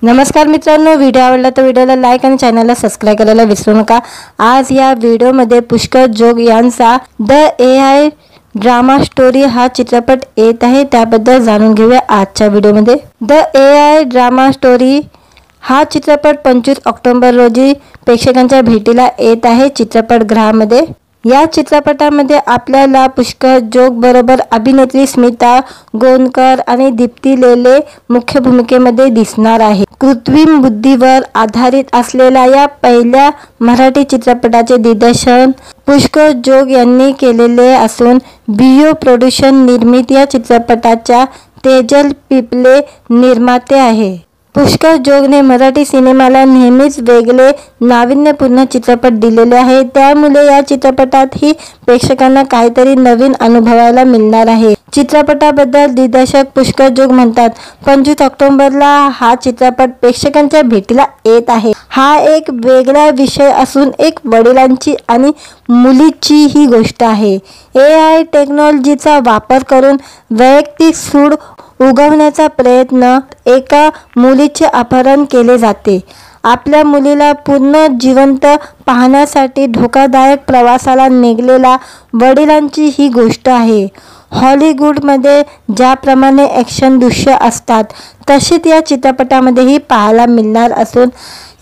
नमस्कार मित्रांनो, व्हिडिओ आवडला तर व्हिडिओला लाईक आणि चॅनलला सबस्क्राइब करायला विसरू नका। आज या व्हिडिओमध्ये पुष्कर जोग यांचा द AI ड्रामा स्टोरी हा चित्रपट येत आहे, त्याबद्दल जाणून घेऊया आजच्या व्हिडिओमध्ये। द AI ड्रामा स्टोरी हा चित्रपट 25 ऑक्टोबर रोजी प्रेक्षकांच्या भेटीला येत आहे चित्रपटगृहामध्ये। या चित्रपटामध्ये आपल्याला पुष्कर जोग बरोबर अभिनेत्री स्मिता गोंदकर आणि दीप्ती लेले मुख्य भूमिकेमध्ये दिसणार आहे। कृत्रिम बुद्धीवर आधारित असलेल्या या पहिल्या मराठी चित्रपटाचे दिग्दर्शन पुष्कर जोग यांनी केलेले असून बियो प्रोडक्शन निर्मिती या चित्रपटाच्या तेजल पिपले निर्माते आहे। पुष्कर जोगने मराठी सिनेमाला नेहमीच वेगळे नाविन्यपूर्ण चित्रपट दिलेले आहे, त्यामुळे या चित्रपटातही प्रेक्षकांना काहीतरी नवीन अनुभवायला मिळणार आहे। चित्रपटाबद्दल दिग्दर्शक पुष्कर जोग म्हणतात, 25 ऑक्टोबरला हा चित्रपट प्रेक्षकांच्या भेटीला येत आहे। हा एक वेगळा विषय असून एक वडिलांची आणि मुलीची ही गोष्ट आहे। AI टेक्नॉलॉजीचा वापर करून वैयक्तिक सूड उगवण्याचा प्रयत्न एका मुलीचे अपहरण केले जाते। आपल्या मुलीला पूर्ण जिवंत पाहण्यासाठी धोकादायक प्रवासाला निघालेल्या वडिलांची ही गोष्ट आहे। हॉलिवूडमध्ये ज्याप्रमाणे ॲक्शन दृश्य असतात तशीच या चित्रपटामध्येही पाहायला मिळणार असून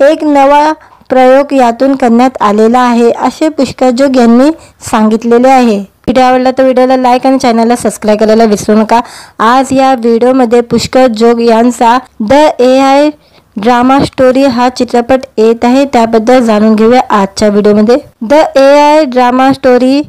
एक नवा प्रयोग यातून करण्यात आलेला आहे, असे पुष्कर जोग यांनी सांगितलेले आहे। व्हिडिओ आवडला तर व्हिडिओला लाईक आणि चॅनलला सबस्क्राइब करायला विसरू नका। आज या व्हिडिओमध्ये पुष्कर जोग यांचा द AI ड्रामा स्टोरी हा चित्रपट येत आहे, त्याबद्दल जाणून घेऊया आजच्या व्हिडिओमध्ये। द AI ड्रामा स्टोरी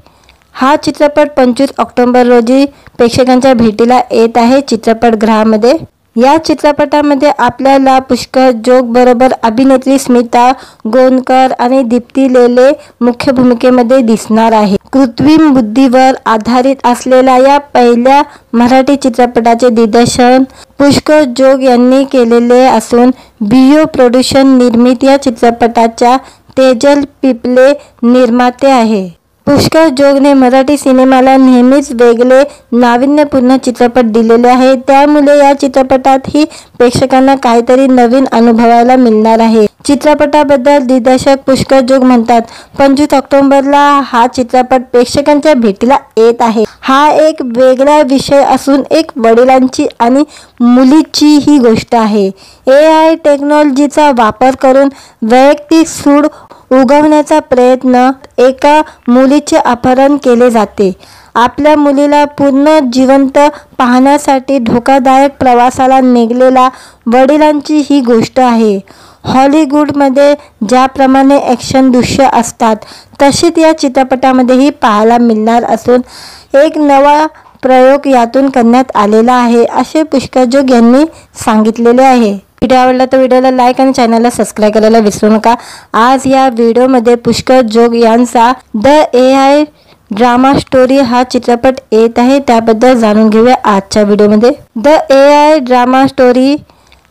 हा चित्रपट 25 ऑक्टोबर रोजी प्रेक्षकांच्या भेटीला येत आहे चित्रपटगृहामध्ये। या चित्रपटामध्ये आपल्याला पुष्कर जोग बरोबर अभिनेत्री स्मिता गोंदकर आणि दीप्ती लेले मुख्य भूमिकेमध्ये दिसणार आहे। कृत्रिम बुद्धीवर आधारित असलेल्या या पहिल्या मराठी चित्रपटाचे दिग्दर्शन पुष्कर जोग यांनी केलेले असून बियो प्रोडक्शन निर्मिती या चित्रपटाच्या तेजल पिपले निर्माते आहे। पुष्कर जोगने मराठी सिनेमाला नेहमीच वेगळे नाविन्यपूर्ण चित्रपट दिलेले आहे, त्यामुळे या चित्रपटातही प्रेक्षकांना काहीतरी नवीन अनुभवायला मिळणार आहे। चित्रपटाबद्दल दिग्दर्शक पुष्कर जोग म्हणतात, 25 ऑक्टोबरला हा चित्रपट प्रेक्षकांच्या भेटीला येत आहे। हा एक वेगळा विषय असून एक वडिलांची आणि मुलीची ही गोष्ट आहे। AI टेक्नॉलॉजीचा वापर करून वैयक्तिक सूड उगवण्याचा प्रयत्न एका मुलीचे अपहरण केले जाते। आपल्या मुलीला पूर्ण जिवंत पाहण्यासाठी धोकादायक प्रवासाला निघालेल्या वडिलांची ही गोष्ट आहे। हॉलिवूडमध्ये ज्याप्रमाणे ॲक्शन दृश्य असतात तशीच या चित्रपटामध्येही पाहायला मिळणार असून एक नवा प्रयोग यातून करण्यात आलेला आहे, असे पुष्कर जोग यांनी सांगितलेले आहे। व्हिडिओ आवडला तर व्हिडिओला लाईक आणि चॅनलला सबस्क्राइब करायला विसरू नका। आज या व्हिडिओमध्ये पुष्कर जोग यांचा द AI ड्रामा स्टोरी हा चित्रपट येत आहे, त्याबद्दल जाणून घेऊया आजच्या व्हिडिओमध्ये। द AI ड्रामा स्टोरी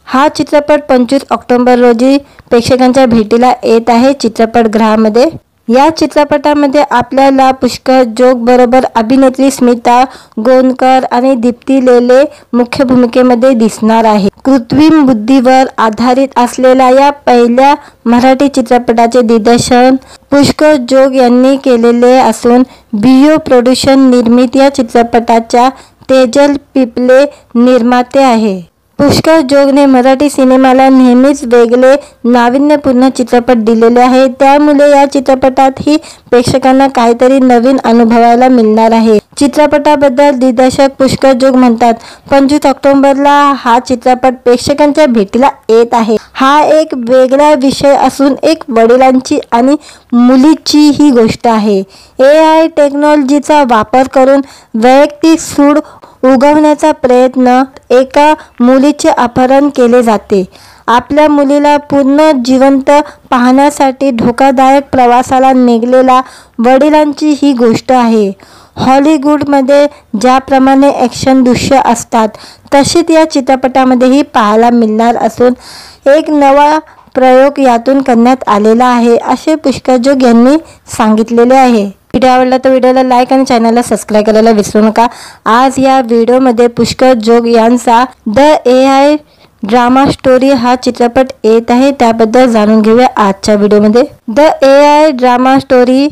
हा चित्रपट 25 ऑक्टोबर रोजी प्रेक्षकांच्या भेटीला येत आहे चित्रपटगृहामध्ये। या चित्रपटामध्ये आपल्याला पुष्कर जोग बरोबर अभिनेत्री स्मिता गोंदकर आणि दीप्ती लेले मुख्य भूमिकेमध्ये दिसणार आहे। कृत्रिम बुद्धीवर आधारित असलेल्या या पहिल्या मराठी चित्रपटाचे दिग्दर्शन पुष्कर जोग यांनी केलेले असून बियो प्रोडक्शन निर्मिती या चित्रपटाच्या तेजल पिपले निर्माते आहे। पुष्कर जोगने मराठी सिनेमाला नेहमीच वेगळे नाविन्यपूर्ण चित्रपट दिलेले आहे, त्यामुळे या चित्रपटातही प्रेक्षकांना काहीतरी नवीन अनुभवायला मिळणार आहे। चित्रपटाबद्दल दिग्दर्शक पुष्कर जोग म्हणतात, 25 ऑक्टोबरला हा चित्रपट प्रेक्षकांच्या भेटीला येत आहे। हा एक वेगळा विषय असून एक वडिलांची आणि मुलीची ही गोष्ट आहे। AI टेक्नॉलॉजीचा वापर करून वैयक्तिक सूड उगवण्याचा प्रयत्न एका मुलीचे अपहरण केले जाते। आपल्या मुलीला पूर्ण जिवंत पाहण्यासाठी धोकादायक प्रवासाला निघालेल्या वडिलांची ही गोष्ट आहे। हॉलिवूडमध्ये ज्याप्रमाणे ॲक्शन दृश्य असतात तशीच या चित्रपटामध्येही पाहायला मिळणार असून एक नवा प्रयोग यातून करण्यात आलेला आहे, असे पुष्कर जोग यांनी सांगितलेले आहे। व्हिडिओ आवडला तर व्हिडिओला लाईक आणि चॅनलला सबस्क्राइब करायला विसरू नका। आज या व्हिडिओमध्ये पुष्कर जोग यांचा द AI ड्रामा स्टोरी हा चित्रपट येत आहे त्याबद्दल जाणून घेऊया आजच्या व्हिडिओमध्ये। द AI ड्रामा स्टोरी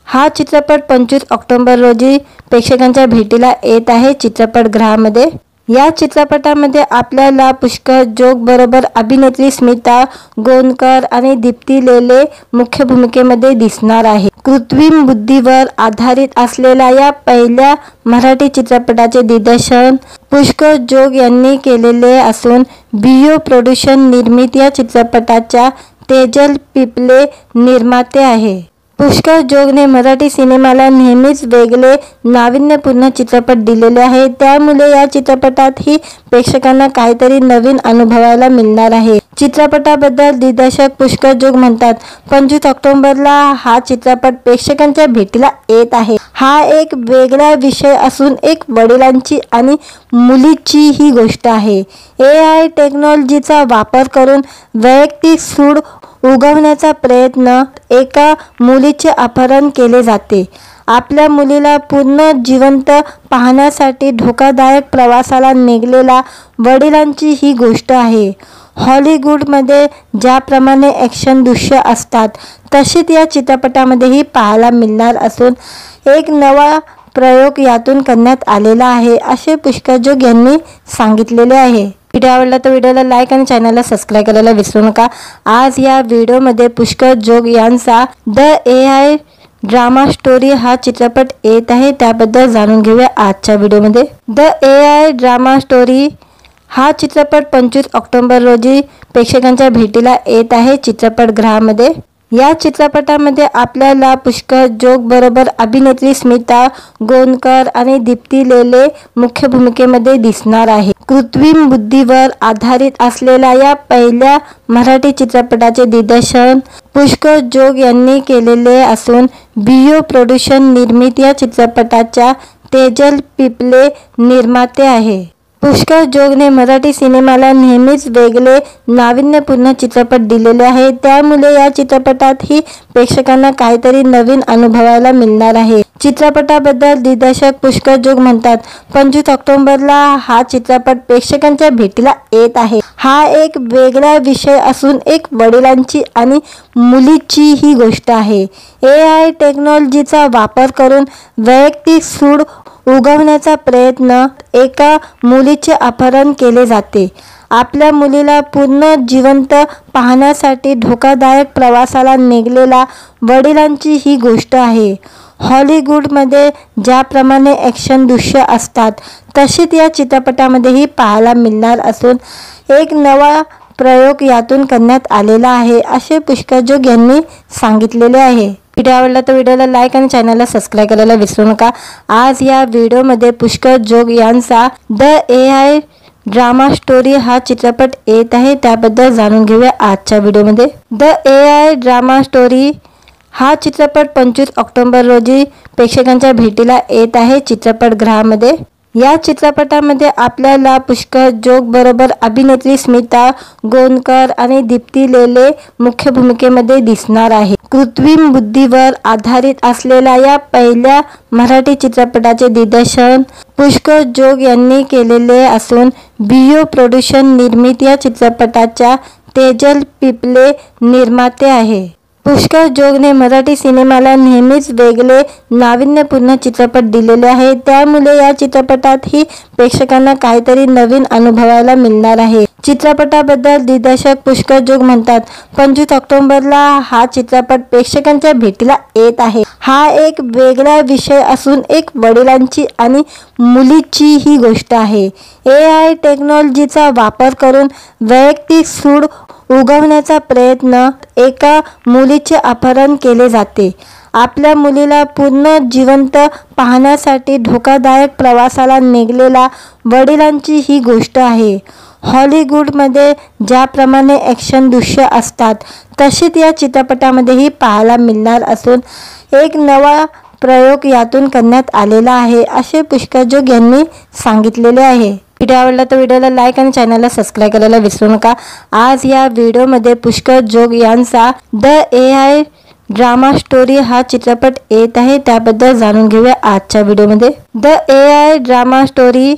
हा चित्रपट 25 ऑक्टोबर रोजी प्रेक्षकांच्या भेटीला येत आहे चित्रपटगृहामध्ये। या चित्रपटामध्ये आपल्याला पुष्कर जोग बरोबर अभिनेत्री स्मिता गोंदकर आणि दीप्ती लेले मुख्य भूमिकेमध्ये दिसणार आहे। कृत्रिम बुद्धीवर आधारित असलेल्या या पहिल्या मराठी चित्रपटाचे दिग्दर्शन पुष्कर जोग यांनी केलेले असून बियो प्रोडक्शन निर्मिती या चित्रपटाच्या तेजल पिपले निर्माते आहे। पुष्कर जोगने मराठी सिनेमाला नेहमीच वेगळे नाविन्यपूर्ण चित्रपट दिलेले आहे, त्यामुळे या चित्रपटातही प्रेक्षकांना काहीतरी नवीन अनुभवायला मिळणार आहे। चित्रपटाबद्दल दिग्दर्शक पुष्कर जोग म्हणतात, 25 ऑक्टोबरला हा चित्रपट प्रेक्षकांच्या भेटीला येत आहे। हा एक वेगळा विषय असून एक वडिलांची आणि मुलीची ही गोष्ट आहे। AI टेक्नॉलॉजीचा वापर करून वैयक्तिक सूड उगवण्याचा प्रयत्न एका मुलीचे अपहरण केले जाते। आपल्या मुलीला पूर्ण जिवंत पाहण्यासाठी धोकादायक प्रवासाला निघालेल्या वडिलांची ही गोष्ट आहे। हॉलिवूडमध्ये ज्याप्रमाणे ॲक्शन दृश्य असतात तशीच या चित्रपटामध्येही पाहायला मिळणार असून एक नवा प्रयोग यातून करण्यात आलेला आहे असे पुष्कर जोग यांनी सांगितलेले आहे। व्हिडिओ आवडला तर व्हिडिओला लाईक आणि चॅनलला सबस्क्राईब करायला विसरू नका। आज या व्हिडिओमध्ये पुष्कर जोग यांचा द AI ड्रामा स्टोरी हा चित्रपट येत आहे त्याबद्दल जाणून घेऊया आजच्या व्हिडिओमध्ये। द AI ड्रामा स्टोरी हा चित्रपट 25 ऑक्टोबर रोजी प्रेक्षकांच्या भेटीला येत आहे चित्रपटगृहामध्ये। या चित्रपटामध्ये आपल्याला पुष्कर जोग बरोबर अभिनेत्री स्मिता गोंदकर आणि दीप्ती लेले मुख्य भूमिकेमध्ये दिसणार आहे। कृत्रिम बुद्धीवर आधारित असलेल्या या पहिल्या मराठी चित्रपटाचे दिग्दर्शन पुष्कर जोग यांनी केलेले असून बियो प्रोडक्शन निर्मिती या चित्रपटाच्या तेजल पिपले निर्माते आहे। पुष्कर जोगने मराठी सिनेमाला नेहमीच वेगळे नाविन्यपूर्ण चित्रपट दिलेले आहे, त्यामुळे या चित्रपटातही प्रेक्षकांना काहीतरी नवीन अनुभवायला मिळणार आहे। चित्रपटाबद्दल दिग्दर्शक पुष्कर जोग म्हणतात, 25 ऑक्टोबरला हा चित्रपट प्रेक्षकांच्या भेटीला येत आहे। हा एक वेगळा विषय असून एक वडिलांची आणि मुलीची ही गोष्ट आहे। AI टेक्नॉलॉजीचा वापर करून वैयक्तिक सूड उगवण्याचा प्रयत्न एका मुलीचे अपहरण केले जाते। आपल्या मुलीला पूर्ण जिवंत पाहण्यासाठी धोकादायक प्रवासाला निघालेल्या वडिलांची ही गोष्ट आहे। हॉलिवूडमध्ये ज्याप्रमाणे ॲक्शन दृश्य असतात तशीच या चित्रपटामध्येही पाहायला मिळणार असून एक नवा प्रयोग यातून करण्यात आलेला आहे असे पुष्कर जोग यांनी सांगितलेले आहे। व्हिडिओ आवडला तर व्हिडिओला लाईक आणि चॅनलला सबस्क्राईब करायला विसरू नका। आज या व्हिडिओमध्ये पुष्कर जोग यांचा द AI ड्रामा स्टोरी हा चित्रपट येत आहे त्याबद्दल जाणून घेऊया आजच्या व्हिडिओमध्ये। द AI ड्रामा स्टोरी हा चित्रपट 25 ऑक्टोबर रोजी प्रेक्षकांच्या भेटीला येत आहे चित्रपटगृहामध्ये। या चित्रपटामध्ये आपल्याला पुष्कर जोग बरोबर अभिनेत्री स्मिता गोंदकर आणि दीप्ती लेले मुख्य भूमिकेमध्ये दिसणार आहे। कृत्रिम बुद्धीवर आधारित असलेल्या या पहिल्या मराठी चित्रपटाचे दिग्दर्शन पुष्कर जोग यांनी केलेले असून बियो प्रोडक्शन निर्मिती या चित्रपटाच्या तेजल पिपले निर्माते आहे। पुष्कर जोगने मराठी सिनेमाला नेहमीच वेगळे नाविन्यपूर्ण चित्रपट दिलेले आहे, त्यामुळे या चित्रपटातही प्रेक्षकांना काहीतरी नवीन अनुभवायला मिळणार आहे। चित्रपटाबद्दल दिग्दर्शक पुष्कर जोग म्हणतात, 25 ऑक्टोबरला हा चित्रपट प्रेक्षकांच्या भेटीला येत आहे। हा एक वेगळा विषय असून एक वडिलांची आणि मुलीची ही गोष्ट आहे। AI टेक्नॉलॉजीचा वापर करून वैयक्तिक सूड उगवण्याचा प्रयत्न एका मुलीचे अपहरण केले जाते। आपल्या मुलीला पूर्ण जिवंत पाहण्यासाठी धोकादायक प्रवासाला निघालेल्या वडिलांची ही गोष्ट आहे। हॉलिवूडमध्ये ज्याप्रमाणे ॲक्शन दृश्य असतात तशीच या चित्रपटामध्येही पाहायला मिळणार असून एक नवा प्रयोग यातून करण्यात आलेला आहे असे पुष्कर जोग यांनी सांगितलेले आहे। व्हिडिओ आवडला तर व्हिडिओला लाईक आणि चॅनलला सबस्क्राईब करायला विसरू नका। आज या व्हिडिओमध्ये पुष्कर जोग यांचा द AI ड्रामा स्टोरी हा चित्रपट येत आहे त्याबद्दल जाणून घेऊया आजच्या व्हिडिओमध्ये। द AI ड्रामा स्टोरी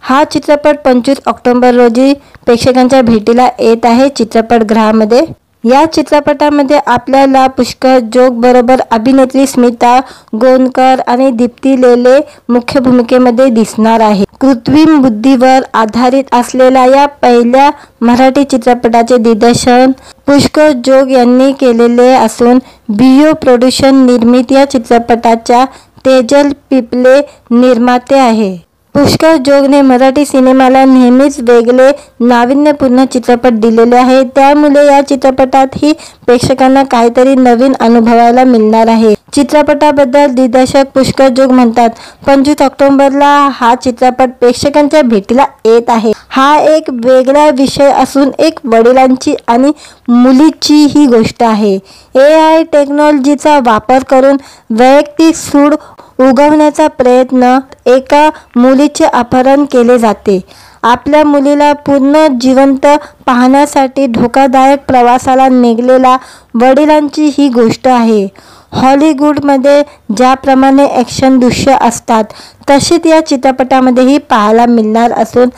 हा चित्रपट 25 ऑक्टोबर रोजी प्रेक्षकांच्या भेटीला येत आहे चित्रपटगृहामध्ये। या चित्रपटामध्ये आपल्याला पुष्कर जोग बरोबर अभिनेत्री स्मिता गोंदकर आणि दीप्ती लेले मुख्य भूमिकेमध्ये दिसणार आहे। कृत्रिम बुद्धीवर आधारित असलेल्या या पहिल्या मराठी चित्रपटाचे दिग्दर्शन पुष्कर जोग यांनी केलेले असून बियो प्रोडक्शन निर्मित या चित्रपटाच्या तेजल पिपले निर्माते आहे। पुष्कर जोगने मराठी सिनेमाला नेहमीच वेगळे नाविन्यपूर्ण चित्रपट दिलेले आहे, त्यामुळे या चित्रपटातही प्रेक्षकांना काहीतरी नवीन अनुभवायला मिळणार आहे। चित्रपटाबद्दल दिग्दर्शक पुष्कर जोग म्हणतात, 25 ऑक्टोबरला हा चित्रपट प्रेक्षकांच्या भेटीला येत आहे। हा एक वेगळा विषय असून एक वडिलांची आणि मुलीची ही गोष्ट आहे। AI टेक्नॉलॉजीचा वापर करून वैयक्तिक सूड उगवण्याचा प्रयत्न एका मुलीचे अपहरण केले जाते। आपल्या मुलीला पुन्हा जिवंत पाहण्यासाठी धोकादायक प्रवासाला निघालेल्या वडिलांची ही गोष्ट आहे। हॉलिवूडमध्ये ज्याप्रमाणे ॲक्शन दृश्य असतात तशीच या चित्रपटामध्येही पाहायला मिळणार असून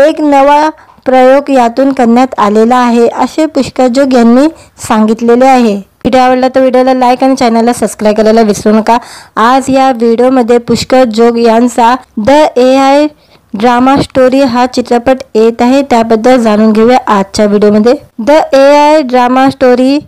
एक नवा प्रयोग यातून करण्यात आलेला आहे, असे पुष्कर जोग यांनी सांगितलेले आहे। व्हिडिओ आवडला तर व्हिडिओला लाईक आणि चॅनलला सबस्क्राईब करायला विसरू नका। आज या व्हिडिओमध्ये पुष्कर जोग यांचा द AI ड्रामा स्टोरी हा चित्रपट येत आहे, त्याबद्दल जाणून घेऊया आजच्या व्हिडिओमध्ये। द AI ड्रामा स्टोरी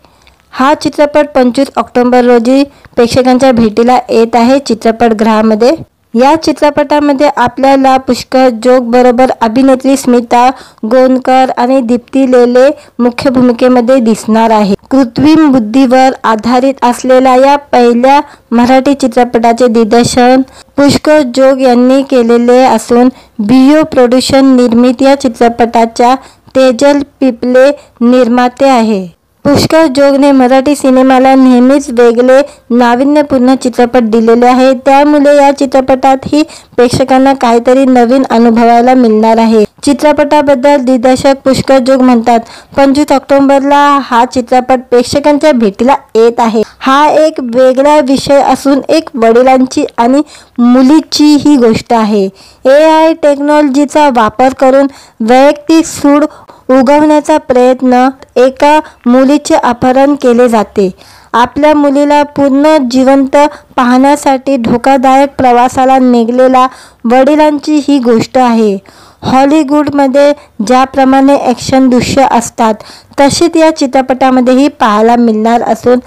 हा चित्रपट 25 ऑक्टोबर रोजी प्रेक्षकांच्या भेटीला येत आहे चित्रपटगृहामध्ये। या चित्रपटामध्ये आपल्याला पुष्कर जोग बरोबर अभिनेत्री स्मिता गोंदकर आणि दीप्ती लेले मुख्य भूमिकेमध्ये दिसणार आहे। कृत्रिम बुद्धीवर आधारित असलेल्या या पहिल्या मराठी चित्रपटाचे दिग्दर्शन पुष्कर जोग यांनी केलेले असून बियो प्रोडक्शन निर्मित या चित्रपटाच्या तेजल पिपले निर्माते आहे। पुष्कर जोगने मराठी सिनेमाला नेहमीच वेगळे नाविन्यपूर्ण चित्रपट दिलेले आहे, त्यामुळे या चित्रपटातही प्रेक्षकांना काहीतरी नवीन अनुभवायला मिळणार आहे। चित्रपटाबद्दल दिग्दर्शक पुष्कर जोग म्हणतात, 25 ऑक्टोबरला हा चित्रपट प्रेक्षकांच्या भेटीला येत आहे। हा एक वेगळा विषय असून एक वडिलांची आणि मुलीची ही गोष्ट आहे। AI टेक्नॉलॉजीचा वापर करून वैयक्तिक सूड उगवण्याचा प्रयत्न एका मुलीचे अपहरण केले जाते। आपल्या मुलीला पुन्हा जिवंत पाहण्यासाठी धोकादायक प्रवासाला निघालेल्या वडिलांची ही गोष्ट आहे। हॉलिवूडमध्ये ज्याप्रमाणे ॲक्शन दृश्य असतात तशीच या चित्रपटामध्येही पाहायला मिळणार असून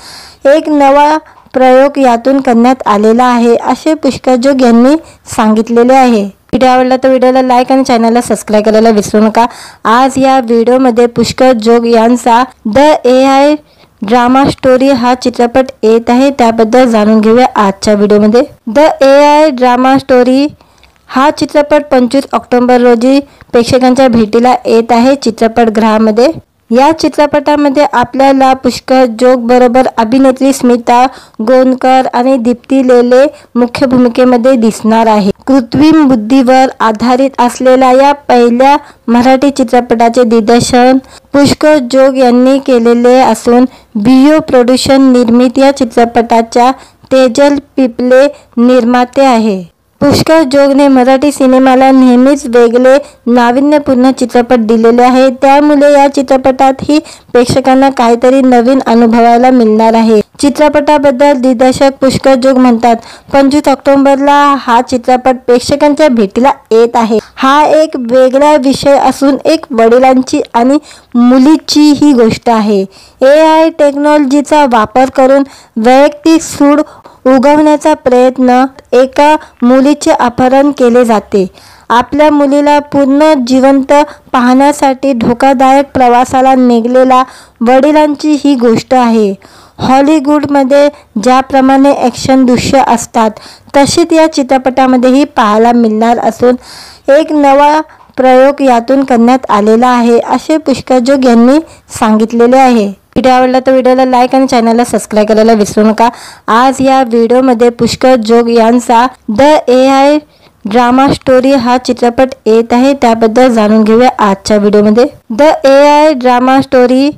एक नवा प्रयोग यातून करण्यात आलेला आहे, असे पुष्कर जोग यांनी सांगितलेले आहे। व्हिडिओ आवडला तर व्हिडिओला लाईक आणि चॅनलला सबस्क्राईब करायला विसरू नका। आज या व्हिडिओमध्ये पुष्कर जोग यांचा द AI ड्रामा स्टोरी हा चित्रपट येत आहे, त्याबद्दल जाणून घेऊया आजच्या व्हिडिओमध्ये। द AI ड्रामा स्टोरी हा चित्रपट 25 ऑक्टोबर रोजी प्रेक्षकांच्या भेटीला येत आहे चित्रपटगृहामध्ये। या चित्रपटामध्ये आपल्याला पुष्कर जोग बरोबर अभिनेत्री स्मिता गोंदकर आणि दीप्ती लेले मुख्य भूमिकेमध्ये दिसणार आहे। कृत्रिम बुद्धीवर आधारित असलेल्या या पहिल्या मराठी चित्रपटाचे दिग्दर्शन पुष्कर जोग यांनी केलेले असून बियो प्रोडक्शन निर्मित या चित्रपटाच्या तेजल पिपले निर्माते आहे। पुष्कर जोगने मराठी सिनेमाला नेहमीच वेगळे नाविन्यपूर्ण चित्रपट दिलेले आहे, त्यामुळे या चित्रपटातही प्रेक्षकांना काहीतरी नवीन अनुभवायला मिळणार आहे। चित्रपटाबद्दल दिग्दर्शक पुष्कर जोग म्हणतात, 25 ऑक्टोबरला हा चित्रपट प्रेक्षकांच्या भेटीला येत आहे। हा एक वेगळा विषय असून एक वडिलांची आणि मुलीची ही गोष्ट आहे। AI टेक्नॉलॉजीचा वापर करून वैयक्तिक सूड उगवण्याचा प्रयत्न एका मुलीचे अपहरण केले जाते। आपल्या मुलीला पुन्हा जिवंत पाहण्यासाठी धोकादायक प्रवासाला निघालेल्या वडिलांची ही गोष्ट आहे। हॉलिवूडमध्ये ज्याप्रमाणे ॲक्शन दृश्य असतात तशीच या चित्रपटामध्येही पाहायला मिळणार असून एक नवा प्रयोग यातून करण्यात आलेला आहे, असे पुष्कर जोग यांनी सांगितलेले आहे। व्हिडिओ आवडला तर व्हिडिओला लाईक आणि चॅनलला सबस्क्राईब करायला विसरू नका। आज या व्हिडिओमध्ये पुष्कर जोग यांचा द AI ड्रामा स्टोरी हा चित्रपट येत आहे, त्याबद्दल जाणून घेऊया आजच्या व्हिडिओमध्ये। द AI ड्रामा स्टोरी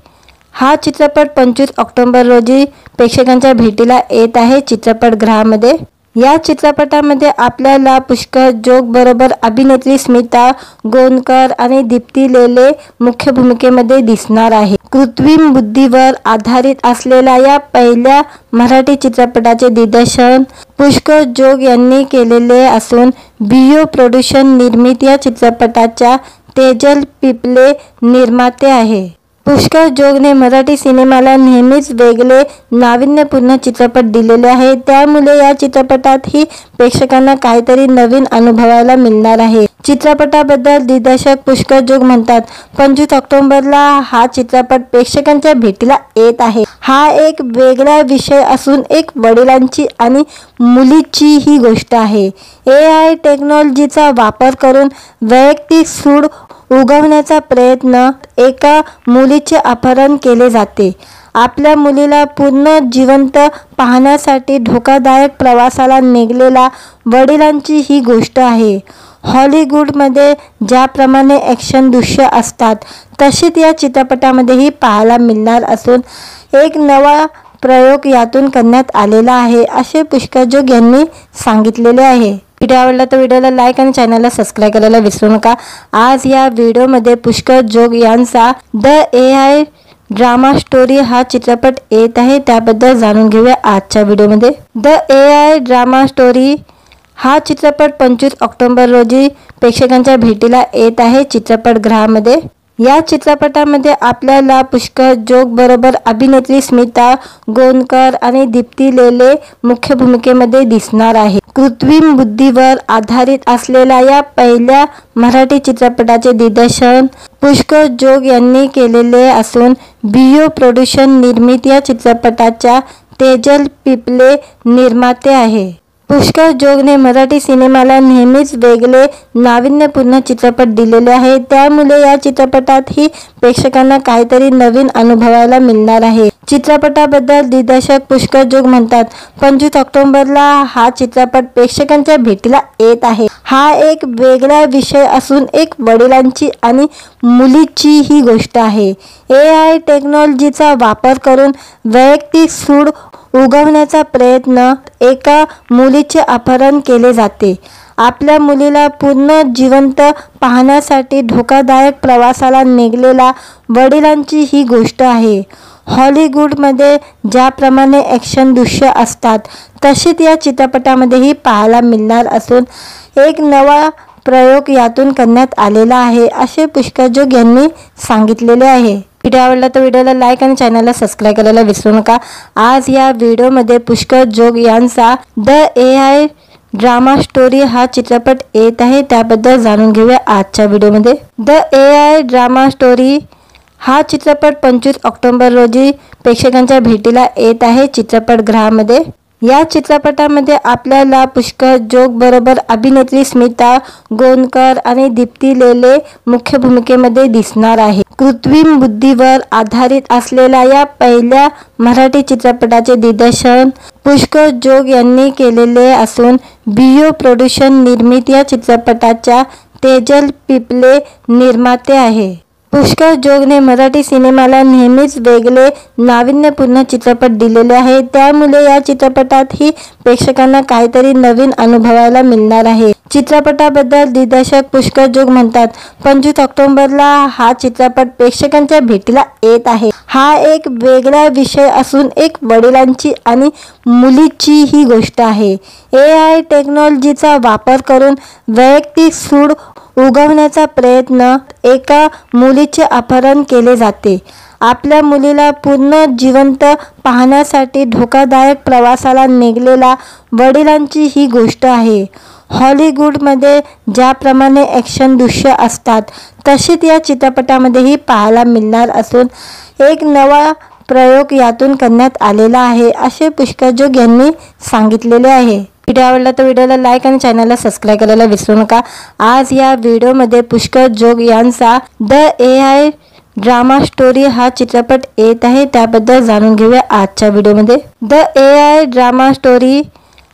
हा चित्रपट 25 ऑक्टोबर रोजी प्रेक्षकांच्या भेटीला येत आहे चित्रपटगृहामध्ये। या चित्रपटामध्ये आपल्याला पुष्कर जोग बरोबर अभिनेत्री स्मिता गोंदकर आणि दीप्ती लेले मुख्य भूमिकेमध्ये दिसणार आहे. कृत्रिम बुद्धीवर आधारित असलेल्या या पहिल्या मराठी चित्रपटाचे दिग्दर्शन पुष्कर जोग यांनी केलेले असून बियो प्रोडक्शन निर्मित या चित्रपटाच्या तेजल पिपले निर्माते आहे. पुष्कर जोगने मराठी सिनेमाला नेहमीच वेगळे नाविन्यपूर्ण चित्रपट दिलेले आहे. त्यामुळे या चित्रपटातही प्रेक्षकांना काहीतरी नवीन अनुभवायला मिळणार आहे. चित्रपटाबद्दल दिग्दर्शक पुष्कर जोग म्हणतात, 25 ऑक्टोबरला हा चित्रपट प्रेक्षकांच्या भेटीला येत आहे. हा एक वेगळा विषय असून एक वडिलांची आणि मुलीची ही गोष्ट आहे. AI टेक्नॉलॉजीचा वापर करून वैयक्तिक सूड उगवण्याचा प्रयत्न एका मुलीचे अपहरण केले जाते. आपल्या मुलीला पूर्ण जिवंत पाहण्यासाठी धोकादायक प्रवासाला निघालेल्या वडिलांची ही गोष्ट आहे. हॉलिवूडमध्ये ज्याप्रमाणे ॲक्शन दृश्य असतात तशीच या चित्रपटामध्येही पाहायला मिळणार असून एक नवा प्रयोग यातून करण्यात आलेला आहे असे पुष्कर जोग यांनी सांगितलेले आहे. व्हिडिओ आवडला तर व्हिडिओला लाईक आणि चॅनलला सबस्क्राईब करायला विसरू नका. आज या व्हिडिओमध्ये पुष्कर जोग यांचा द AI ड्रामा स्टोरी हा चित्रपट येत आहे, त्याबद्दल जाणून घेऊया आजच्या व्हिडिओमध्ये. द AI ड्रामा स्टोरी हा चित्रपट 25 ऑक्टोबर रोजी प्रेक्षकांच्या भेटीला येत आहे चित्रपटगृहामध्ये. या चित्रपटामध्ये आपल्याला पुष्कर जोग बरोबर अभिनेत्री स्मिता गोंदकर आणि दीप्ती लेले मुख्य भूमिकेमध्ये दिसणार आहे. कृत्रिम बुद्धीवर आधारित असलेल्या या पहिल्या मराठी चित्रपटाचे दिग्दर्शन पुष्कर जोग यांनी केलेले असून बियो प्रोडक्शन निर्मित या चित्रपटाच्या तेजल पिपले निर्माते आहे. पुष्कर जोगने मराठी सिनेमाला नेहमीच वेगळे नाविन्यपूर्ण चित्रपट दिलेले आहे. त्यामुळे या चित्रपटातही प्रेक्षकांना काहीतरी नवीन अनुभवायला मिळणार आहे. चित्रपटाबद्दल दिग्दर्शक पुष्कर जोग म्हणतात, 25 ऑक्टोबरला हा चित्रपट प्रेक्षकांच्या भेटीला येत आहे. हा एक वेगळा विषय असून एक वडिलांची आणि मुलीची ही गोष्ट आहे. AI टेक्नॉलॉजीचा वापर करून वैयक्तिक सूड उगवण्याचा प्रयत्न एका मुलीचे अपहरण केले जाते. आपल्या मुलीला पूर्ण जिवंत पाहण्यासाठी धोकादायक प्रवासाला निघालेल्या वडिलांची ही गोष्ट आहे. हॉलिवूडमध्ये ज्याप्रमाणे ॲक्शन दृश्य असतात तशीच या चित्रपटामध्येही पाहायला मिळणार असून एक नवा प्रयोग यातून करण्यात आलेला आहे असे पुष्कर जोग यांनी सांगितलेले आहे. व्हिडिओ आवडला तर व्हिडिओला लाईक आणि चॅनलला सबस्क्राईब करायला विसरू नका. आज या व्हिडिओमध्ये पुष्कर जोग यांचा द AI ड्रामा स्टोरी हा चित्रपट येत आहे, त्याबद्दल जाणून घेऊया आजच्या व्हिडिओमध्ये. द AI ड्रामा स्टोरी हा चित्रपट 25 ऑक्टोबर रोजी प्रेक्षकांच्या भेटीला येत आहे चित्रपटगृहामध्ये. या चित्रपटामध्ये आपल्याला पुष्कर जोग बरोबर अभिनेत्री स्मिता गोंदकर आणि दीप्ती लेले मुख्य भूमिकेमध्ये दिसणार आहे. कृत्रिम बुद्धीवर आधारित असलेल्या या पहिल्या मराठी चित्रपटाचे दिग्दर्शन पुष्कर जोग यांनी केलेले असून बियो प्रोडक्शन निर्मित या चित्रपटाच्या तेजल पिपले निर्माते आहे. पुष्कर जोगने मराठी सिनेमाला नेहमीच वेगळे नाविन्यपूर्ण चित्रपट दिलेले आहे. त्यामुळे या चित्रपटातही प्रेक्षकांना काहीतरी नवीन अनुभवायला मिळणार आहे. चित्रपटाबद्दल दिग्दर्शक पुष्कर जोग म्हणतात, 25 ऑक्टोबरला हा चित्रपट प्रेक्षकांच्या भेटीला येत आहे. हा एक वेगळा विषय असून एक वडिलांची आणि मुलीची ही गोष्ट आहे. AI टेक्नॉलॉजीचा वापर करून वैयक्तिक सूड उगवण्याचा प्रयत्न एका मुलीचे अपहरण केले जाते. आपल्या मुलीला पूर्ण जिवंत पाहण्यासाठी धोकादायक प्रवासाला निघालेल्या वडिलांची ही गोष्ट आहे. हॉलिवूडमध्ये ज्याप्रमाणे ॲक्शन दृश्य असतात तशीच या चित्रपटामध्येही पाहायला मिळणार असून एक नवा प्रयोग यातून करण्यात आलेला आहे असे पुष्कर जोग यांनी सांगितलेले आहे. व्हिडिओ आवडला तर व्हिडिओला लाईक आणि चॅनलला सबस्क्राईब करायला विसरू नका. आज या व्हिडिओमध्ये पुष्कर जोग यांचा द AI ड्रामा स्टोरी हा चित्रपट येत आहे, त्याबद्दल जाणून घेऊया आजच्या व्हिडिओमध्ये. द AI ड्रामा स्टोरी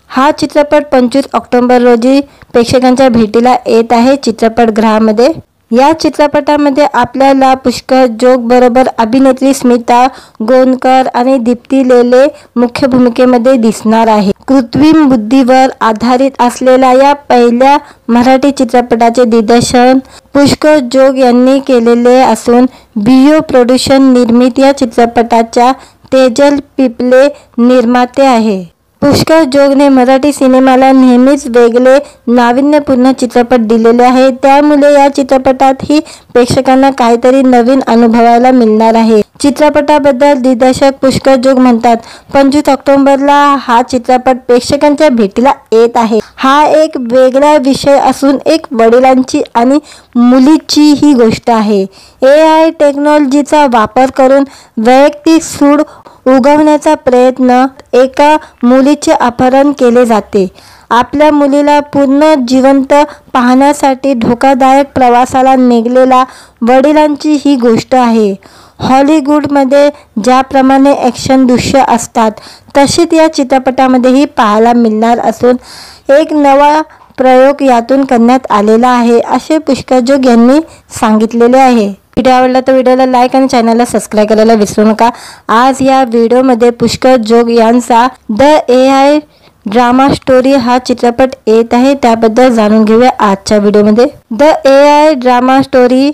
हा चित्रपट 25 ऑक्टोबर रोजी प्रेक्षकांच्या भेटीला येत आहे चित्रपटगृहामध्ये. या चित्रपटामध्ये आपल्याला पुष्कर जोग बरोबर अभिनेत्री स्मिता गोंदकर आणि दीप्ती लेले मुख्य भूमिकेमध्ये दिसणार आहे. कृत्रिम बुद्धीवर आधारित असलेल्या या पहिल्या मराठी चित्रपटाचे दिग्दर्शन पुष्कर जोग यांनी केलेले असून बियो प्रोडक्शन निर्मित या चित्रपटाच्या तेजल पिपले निर्माते आहे. पुष्कर जोगने मराठी सिनेमाला नेहमीच वेगळे नाविन्यपूर्ण चित्रपट दिलेले आहे. त्यामुळे या चित्रपटातही प्रेक्षकांना काहीतरी नवीन अनुभवायला मिळणार आहे. चित्रपटाबद्दल दिग्दर्शक पुष्कर जोग म्हणतात, 25 ऑक्टोबरला हा चित्रपट प्रेक्षकांच्या भेटीला येत आहे. हा एक वेगळा विषय असून एक वडिलांची आणि मुलीची ही गोष्ट आहे. AI टेक्नॉलॉजीचा वापर करून वैयक्तिक सूड उगवण्याचा प्रयत्न एका मुलीचे अपहरण केले जाते. आपल्या मुलीला पूर्ण जिवंत पाहण्यासाठी धोकादायक प्रवासाला निघालेल्या वडिलांची ही गोष्ट आहे. हॉलिवूडमध्ये ज्याप्रमाणे ॲक्शन दृश्य असतात तशीच या चित्रपटामध्येही पाहायला मिळणार असून एक नवा प्रयोग यातून करण्यात आलेला आहे असे पुष्कर जोग यांनी सांगितलेले आहे. व्हिडिओ आवडला तर व्हिडिओला लाईक आणि चॅनलला सबस्क्राईब करायला विसरू नका. आज या व्हिडिओमध्ये पुष्कर जोग यांचा द AI ड्रामा स्टोरी हा चित्रपट येत आहे. त्याबद्दल जाणून घेऊया आजच्या व्हिडिओमध्ये. द AI ड्रामा स्टोरी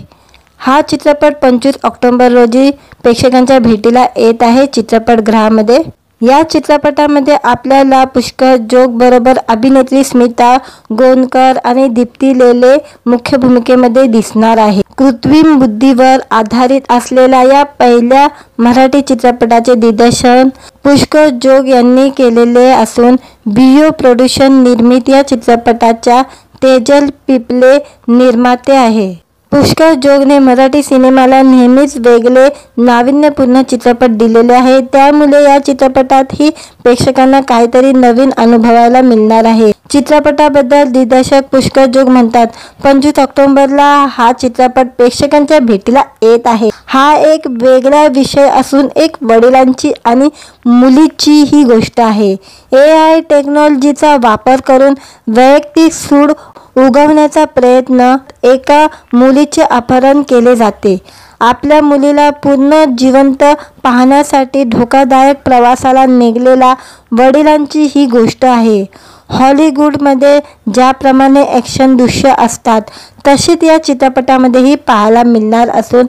हा चित्रपट 25 ऑक्टोबर रोजी प्रेक्षकांच्या भेटीला येत आहे चित्रपटगृहामध्ये. या चित्रपटामध्ये आपल्याला पुष्कर जोग बरोबर अभिनेत्री स्मिता गोंदकर आणि दीप्ती लेले मुख्य भूमिकेमध्ये दिसणार आहे. कृत्रिम बुद्धीवर आधारित असलेल्या या पहिल्या मराठी चित्रपटाचे दिग्दर्शन पुष्कर जोग यांनी केलेले असून बियो प्रोडक्शन निर्मित या चित्रपटाच्या तेजल पिपले निर्माते आहे. पुष्कर जोगने मराठी सिनेमाला नेहमीच वेगळे नाविन्यपूर्ण चित्रपट दिलेले आहे. त्यामुळे या चित्रपटातही प्रेक्षकांना काहीतरी नवीन अनुभवायला मिळणार आहे. चित्रपटाबद्दल दिग्दर्शक पुष्कर जोग म्हणतात, 25 ऑक्टोबरला हा चित्रपट प्रेक्षकांच्या भेटीला येत आहे. हा एक वेगळा विषय असून एक वडिलांची आणि मुलीची ही गोष्ट आहे. AI टेक्नॉलॉजीचा वापर करून वैयक्तिक सूड उगवण्याचा प्रयत्न एका मुलीचे अपहरण केले जाते. आपल्या मुलीला पूर्ण जिवंत पाहण्यासाठी धोकादायक प्रवासाला निघालेल्या वडिलांची ही गोष्ट आहे. हॉलिवूडमध्ये ज्याप्रमाणे ॲक्शन दृश्य असतात तशीच या चित्रपटामध्येही पाहायला मिळणार असून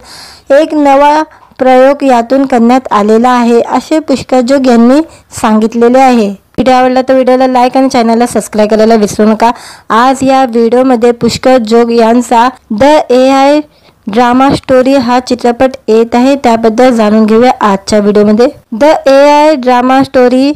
एक नवा प्रयोग यातून करण्यात आलेला आहे असे पुष्कर जोग यांनी सांगितलेले आहे. व्हिडिओ आवडला तर व्हिडिओला लाईक आणि चॅनलला सबस्क्राईब करायला विसरू नका. आज या व्हिडिओमध्ये पुष्कर जोग यांचा द AI ड्रामा स्टोरी हा चित्रपट येत आहे. त्याबद्दल जाणून घेऊया आजच्या व्हिडिओमध्ये. द AI ड्रामा स्टोरी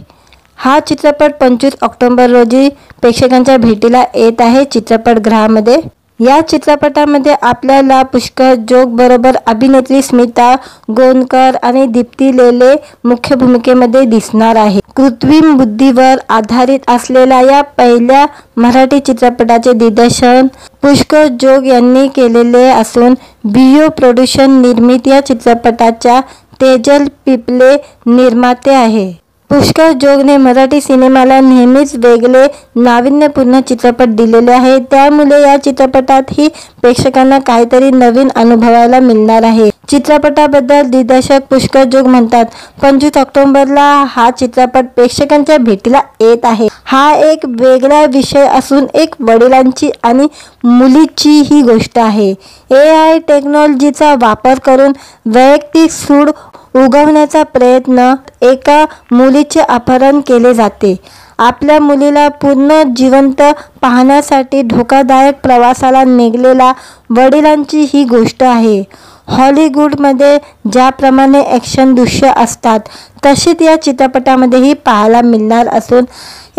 हा चित्रपट 25 ऑक्टोबर रोजी प्रेक्षकांच्या भेटीला येत आहे चित्रपटगृहामध्ये. या चित्रपटामध्ये आपल्याला पुष्कर जोग बरोबर अभिनेत्री स्मिता गोंदकर आणि दीप्ती लेले मुख्य भूमिकेमध्ये दिसणार आहे. कृत्रिम बुद्धीवर आधारित असलेल्या या पहिल्या मराठी चित्रपटाचे दिग्दर्शन पुष्कर जोग यांनी केलेले असून बियो प्रोडक्शन निर्मित या चित्रपटाच्या तेजल पिपले निर्माते आहे. पुष्कर जोगने मराठी सिनेमाला नेहमीच वेगळे नाविन्यपूर्ण चित्रपट दिलेले आहे. त्यामुळे या चित्रपटातही प्रेक्षकांना काहीतरी नवीन अनुभवायला मिळणार आहे. चित्रपटाबद्दल दिग्दर्शक पुष्कर जोग म्हणतात, 25 ऑक्टोबरला हा चित्रपट प्रेक्षकांच्या भेटीला येत आहे. हा एक वेगळा विषय असून एक वडिलांची आणि मुलीची ही गोष्ट आहे. AI टेक्नॉलॉजीचा वापर करून वैयक्तिक सूड उगवण्याचा प्रयत्न एका मुलीचे अपहरण केले जाते. आपल्या मुलीला पूर्ण जिवंत पाहण्यासाठी धोकादायक प्रवासाला निघालेल्या वडिलांची ही गोष्ट आहे. हॉलिवूडमध्ये ज्याप्रमाणे ॲक्शन दृश्य असतात तशीच या चित्रपटामध्येही पाहायला मिळणार असून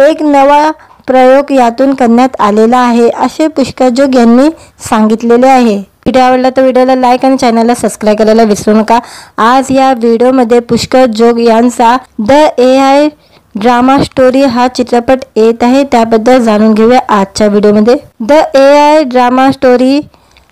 एक नवा प्रयोग यातून करण्यात आलेला आहे असे पुष्कर जोग यांनी सांगितलेले आहे. व्हिडिओ आवडला तर व्हिडिओला लाईक आणि चॅनलला सबस्क्राईब करायला विसरू नका. आज या व्हिडिओमध्ये पुष्कर जोग यांचा द AI ड्रामा स्टोरी हा चित्रपट येत आहे. त्याबद्दल जाणून घेऊया आजच्या व्हिडिओमध्ये. द AI ड्रामा स्टोरी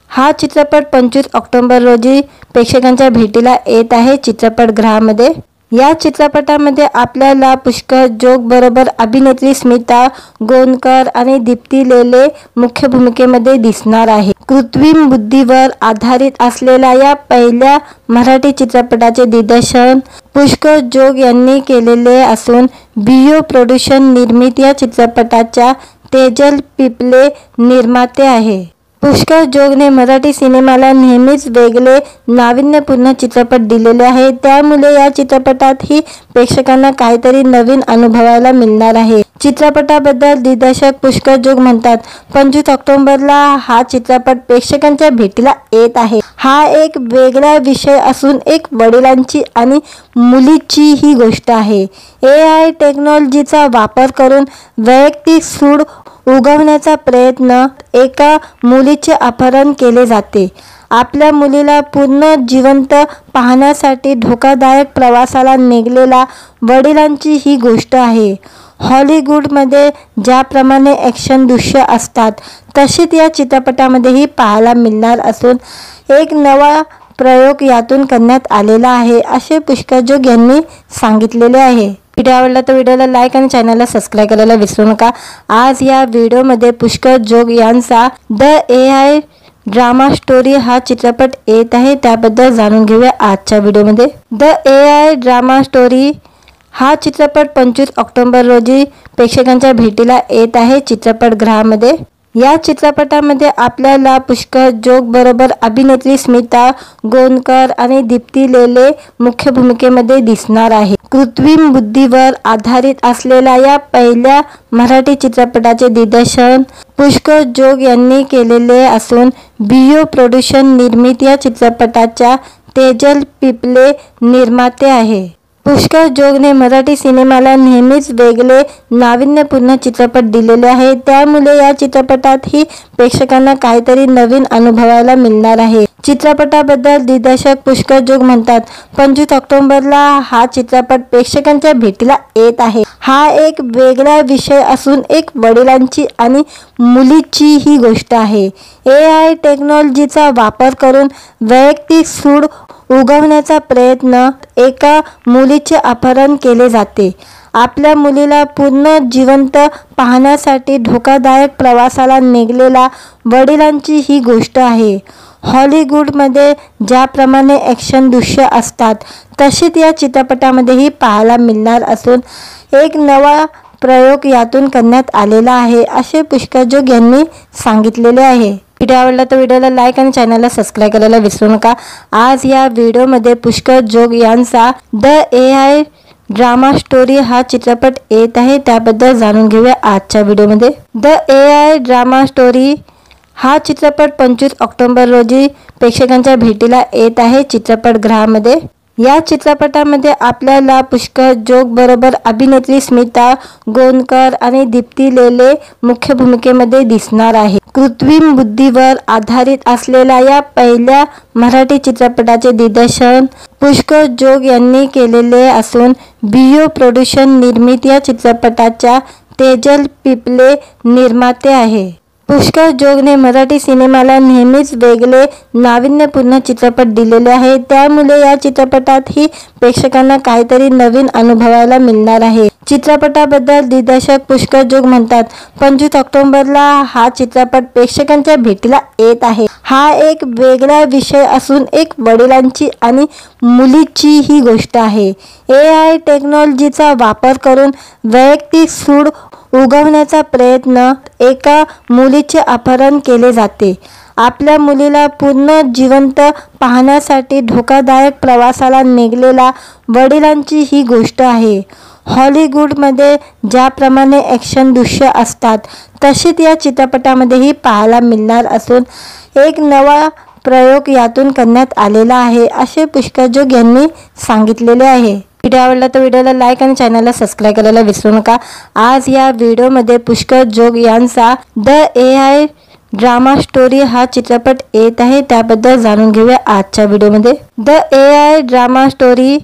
हा चित्रपट 25 ऑक्टोबर रोजी प्रेक्षकांच्या भेटीला येत आहे चित्रपटगृहामध्ये. या चित्रपटामध्ये आपल्याला पुष्कर जोग बरोबर अभिनेत्री स्मिता गोंदकर आणि दीप्ती लेले मुख्य भूमिकेमध्ये दिसणार आहे. कृत्रिम बुद्धीवर आधारित असलेल्या या पहिल्या मराठी चित्रपटाचे दिग्दर्शन पुष्कर जोग यांनी केलेले असून बियो प्रोडक्शन निर्मित या चित्रपटाच्या तेजल पिपले निर्माते आहे. पुष्कर जोगने मराठी सिनेमाला नेहमीच वेगळे नाविन्यपूर्ण चित्रपट दिलेले आहे. त्यामुळे या चित्रपटातही प्रेक्षकांना काहीतरी नवीन अनुभवायला मिळणार आहे. चित्रपटाबद्दल दिग्दर्शक पुष्कर जोग म्हणतात, 25 ऑक्टोबरला हा चित्रपट प्रेक्षकांच्या भेटीला येत आहे. हा एक वेगळा विषय असून एक वडिलांची आणि मुलीची ही गोष्ट आहे. AI टेक्नॉलॉजीचा वापर करून वैयक्तिक सूड उगवण्याचा प्रयत्न एका मुलीचे अपहरण केले जाते. आपल्या मुलीला पुन्हा जिवंत पाहण्यासाठी धोकादायक प्रवासाला निघालेल्या वडिलांची ही गोष्ट आहे. हॉलिवूडमध्ये ज्याप्रमाणे ॲक्शन दृश्य असतात तशीच या चित्रपटामध्येही पाहायला मिळणार असून एक नवा प्रयोग यातून करण्यात आलेला आहे असे पुष्कर जोग यांनी सांगितलेले आहे. व्हिडिओ आवडला तर व्हिडिओला लाईक आणि चॅनलला सबस्क्राईब करायला विसरू नका. आज या व्हिडिओमध्ये पुष्कर जोग यांचा द AI ड्रामा स्टोरी हा चित्रपट येत आहे. त्याबद्दल जाणून घेऊया आजच्या व्हिडिओमध्ये. द AI ड्रामा स्टोरी हा चित्रपट 25 ऑक्टोबर रोजी प्रेक्षकांच्या भेटीला येत आहे चित्रपटगृहामध्ये. या चित्रपटामध्ये आपल्याला पुष्कर जोग बरोबर अभिनेत्री स्मिता गोंदकर आणि दीप्ती लेले मुख्य भूमिकेमध्ये दिसणार आहे. कृत्रिम बुद्धीवर आधारित असलेल्या या पहिल्या मराठी चित्रपटाचे दिग्दर्शन पुष्कर जोग यांनी केलेले असून बियो प्रोडक्शन निर्मित या चित्रपटाच्या तेजल पिपले निर्माते आहे. पुष्कर जोगने मराठी सिनेमाला नेहमीच वेगळे नाविन्यपूर्ण चित्रपट दिलेले आहे. त्यामुळे या चित्रपटातही प्रेक्षकांना काहीतरी नवीन अनुभवायला मिळणार आहे. चित्रपटाबद्दल दिग्दर्शक पुष्कर जोग म्हणतात, 25 ऑक्टोबरला हा चित्रपट प्रेक्षकांच्या भेटीला येत आहे. हा एक वेगळा विषय असून एक वडिलांची आणि मुलीची ही गोष्ट आहे. AI टेक्नॉलॉजीचा वापर करून वैयक्तिक सूड उगवण्याचा प्रयत्न एका मुलीचे अपहरण केले जाते. आपल्या मुलीला पुन्हा जिवंत पाहण्यासाठी धोकादायक प्रवासाला निघालेल्या वडिलांची ही गोष्ट आहे. हॉलिवूडमध्ये ज्याप्रमाणे ॲक्शन दृश्य असतात तशीच या चित्रपटामध्येही पाहायला मिळणार असून एक नवा प्रयोग यातून करण्यात आलेला आहे असे पुष्कर जोग यांनी सांगितलेले आहे. व्हिडिओ आवडला तर व्हिडिओला लाईक आणि चॅनलला सबस्क्राईब करायला विसरू नका. आज या व्हिडिओमध्ये पुष्कर जोग यांचा द AI ड्रामा स्टोरी हा चित्रपट येत आहे. त्याबद्दल जाणून घेऊया आजच्या व्हिडिओमध्ये. द AI ड्रामा स्टोरी हा चित्रपट 25 ऑक्टोबर रोजी प्रेक्षकांच्या भेटीला येत आहे चित्रपटगृहामध्ये. या चित्रपटामध्ये आपल्याला पुष्कर जोग बरोबर अभिनेत्री स्मिता गोंदकर आणि दीप्ती लेले मुख्य भूमिकेमध्ये दिसणार आहे. कृत्रिम बुद्धीवर आधारित असलेल्या या पहिल्या मराठी चित्रपटाचे दिग्दर्शन पुष्कर जोग यांनी केलेले असून बियो प्रोडक्शन निर्मित या चित्रपटाच्या तेजल पिपले निर्माते आहे. पुष्कर जोगने मराठी सिनेमाला नेहमीच वेगळे नाविन्यपूर्ण चित्रपट दिलेले आहे. त्यामुळे या चित्रपटातही प्रेक्षकांना काहीतरी नवीन अनुभवायला मिळणार आहे. चित्रपटाबद्दल दिग्दर्शक पुष्कर जोग म्हणतात, 25 ऑक्टोबरला हा चित्रपट प्रेक्षकांच्या भेटीला येत आहे. हा एक वेगळा विषय असून एक वडिलांची आणि मुलीची ही गोष्ट आहे. AI टेक्नॉलॉजीचा वापर करून वैयक्तिक सूड उगवण्याचा प्रयत्न एका मुलीचे अपहरण केले जाते. आपल्या मुलीला पुन्हा जिवंत पाहण्यासाठी धोकादायक प्रवासाला निघालेल्या वडिलांची ही गोष्ट आहे. हॉलिवूडमध्ये ज्याप्रमाणे ॲक्शन दृश्य असतात तशीच या चित्रपटामध्येही पाहायला मिळणार असून एक नवा प्रयोग यातून करण्यात आलेला आहे असे पुष्कर जोग यांनी सांगितलेले आहे. व्हिडिओ आवडला तर व्हिडिओला लाईक आणि चॅनलला सबस्क्राईब करायला विसरू नका. आज या व्हिडिओमध्ये पुष्कर जोग यांचा द AI ड्रामा स्टोरी हा चित्रपट येत आहे. त्याबद्दल जाणून घेऊया आजच्या व्हिडिओमध्ये. द AI ड्रामा स्टोरी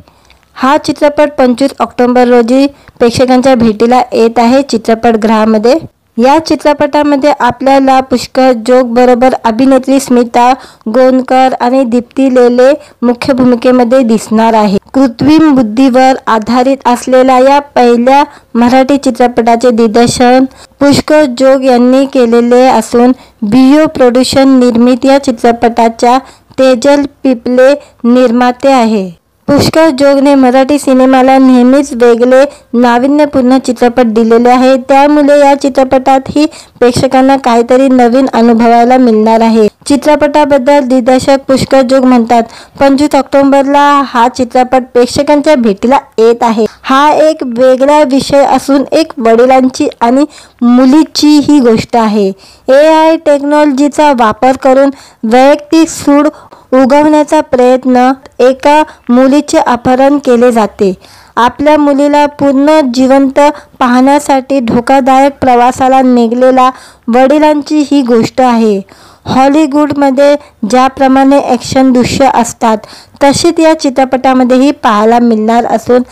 हा चित्रपट 25 ऑक्टोबर रोजी प्रेक्षकांच्या भेटीला येत आहे चित्रपटगृहामध्ये. या चित्रपटामध्ये आपल्याला पुष्कर जोग बरोबर अभिनेत्री स्मिता गोंदकर आणि दीप्ती लेले मुख्य भूमिकेमध्ये दिसणार आहे. कृत्रिम बुद्धीवर आधारित असलेल्या या पहिल्या मराठी चित्रपटाचे दिग्दर्शन पुष्कर जोग यांनी केलेले असून बियो प्रोडक्शन निर्मित या चित्रपटाच्या तेजल पिपले निर्माते आहे. पुष्कर जोगने मराठी सिनेमाला नेहमीच वेगळे नाविन्यपूर्ण चित्रपट दिलेले आहे. त्यामुळे या चित्रपटातही प्रेक्षकांना काहीतरी नवीन अनुभवायला मिळणार आहे. चित्रपटाबद्दल दिग्दर्शक पुष्कर जोग म्हणतात, 25 ऑक्टोबरला हा चित्रपट प्रेक्षकांच्या भेटीला येत आहे. हा एक वेगळा विषय असून एक वडिलांची आणि मुलीची ही गोष्ट आहे. AI टेक्नॉलॉजीचा वापर करून वैयक्तिक सूड उगवण्याचा प्रयत्न एका मुलीचे अपहरण केले जाते. आपल्या मुलीला पुन्हा जिवंत पाहण्यासाठी धोकादायक प्रवासाला निघालेल्या वडिलांची ही गोष्ट आहे. हॉलिवूडमध्ये ज्याप्रमाणे ॲक्शन दृश्य असतात तशीच या चित्रपटामध्येही पाहायला मिळणार असून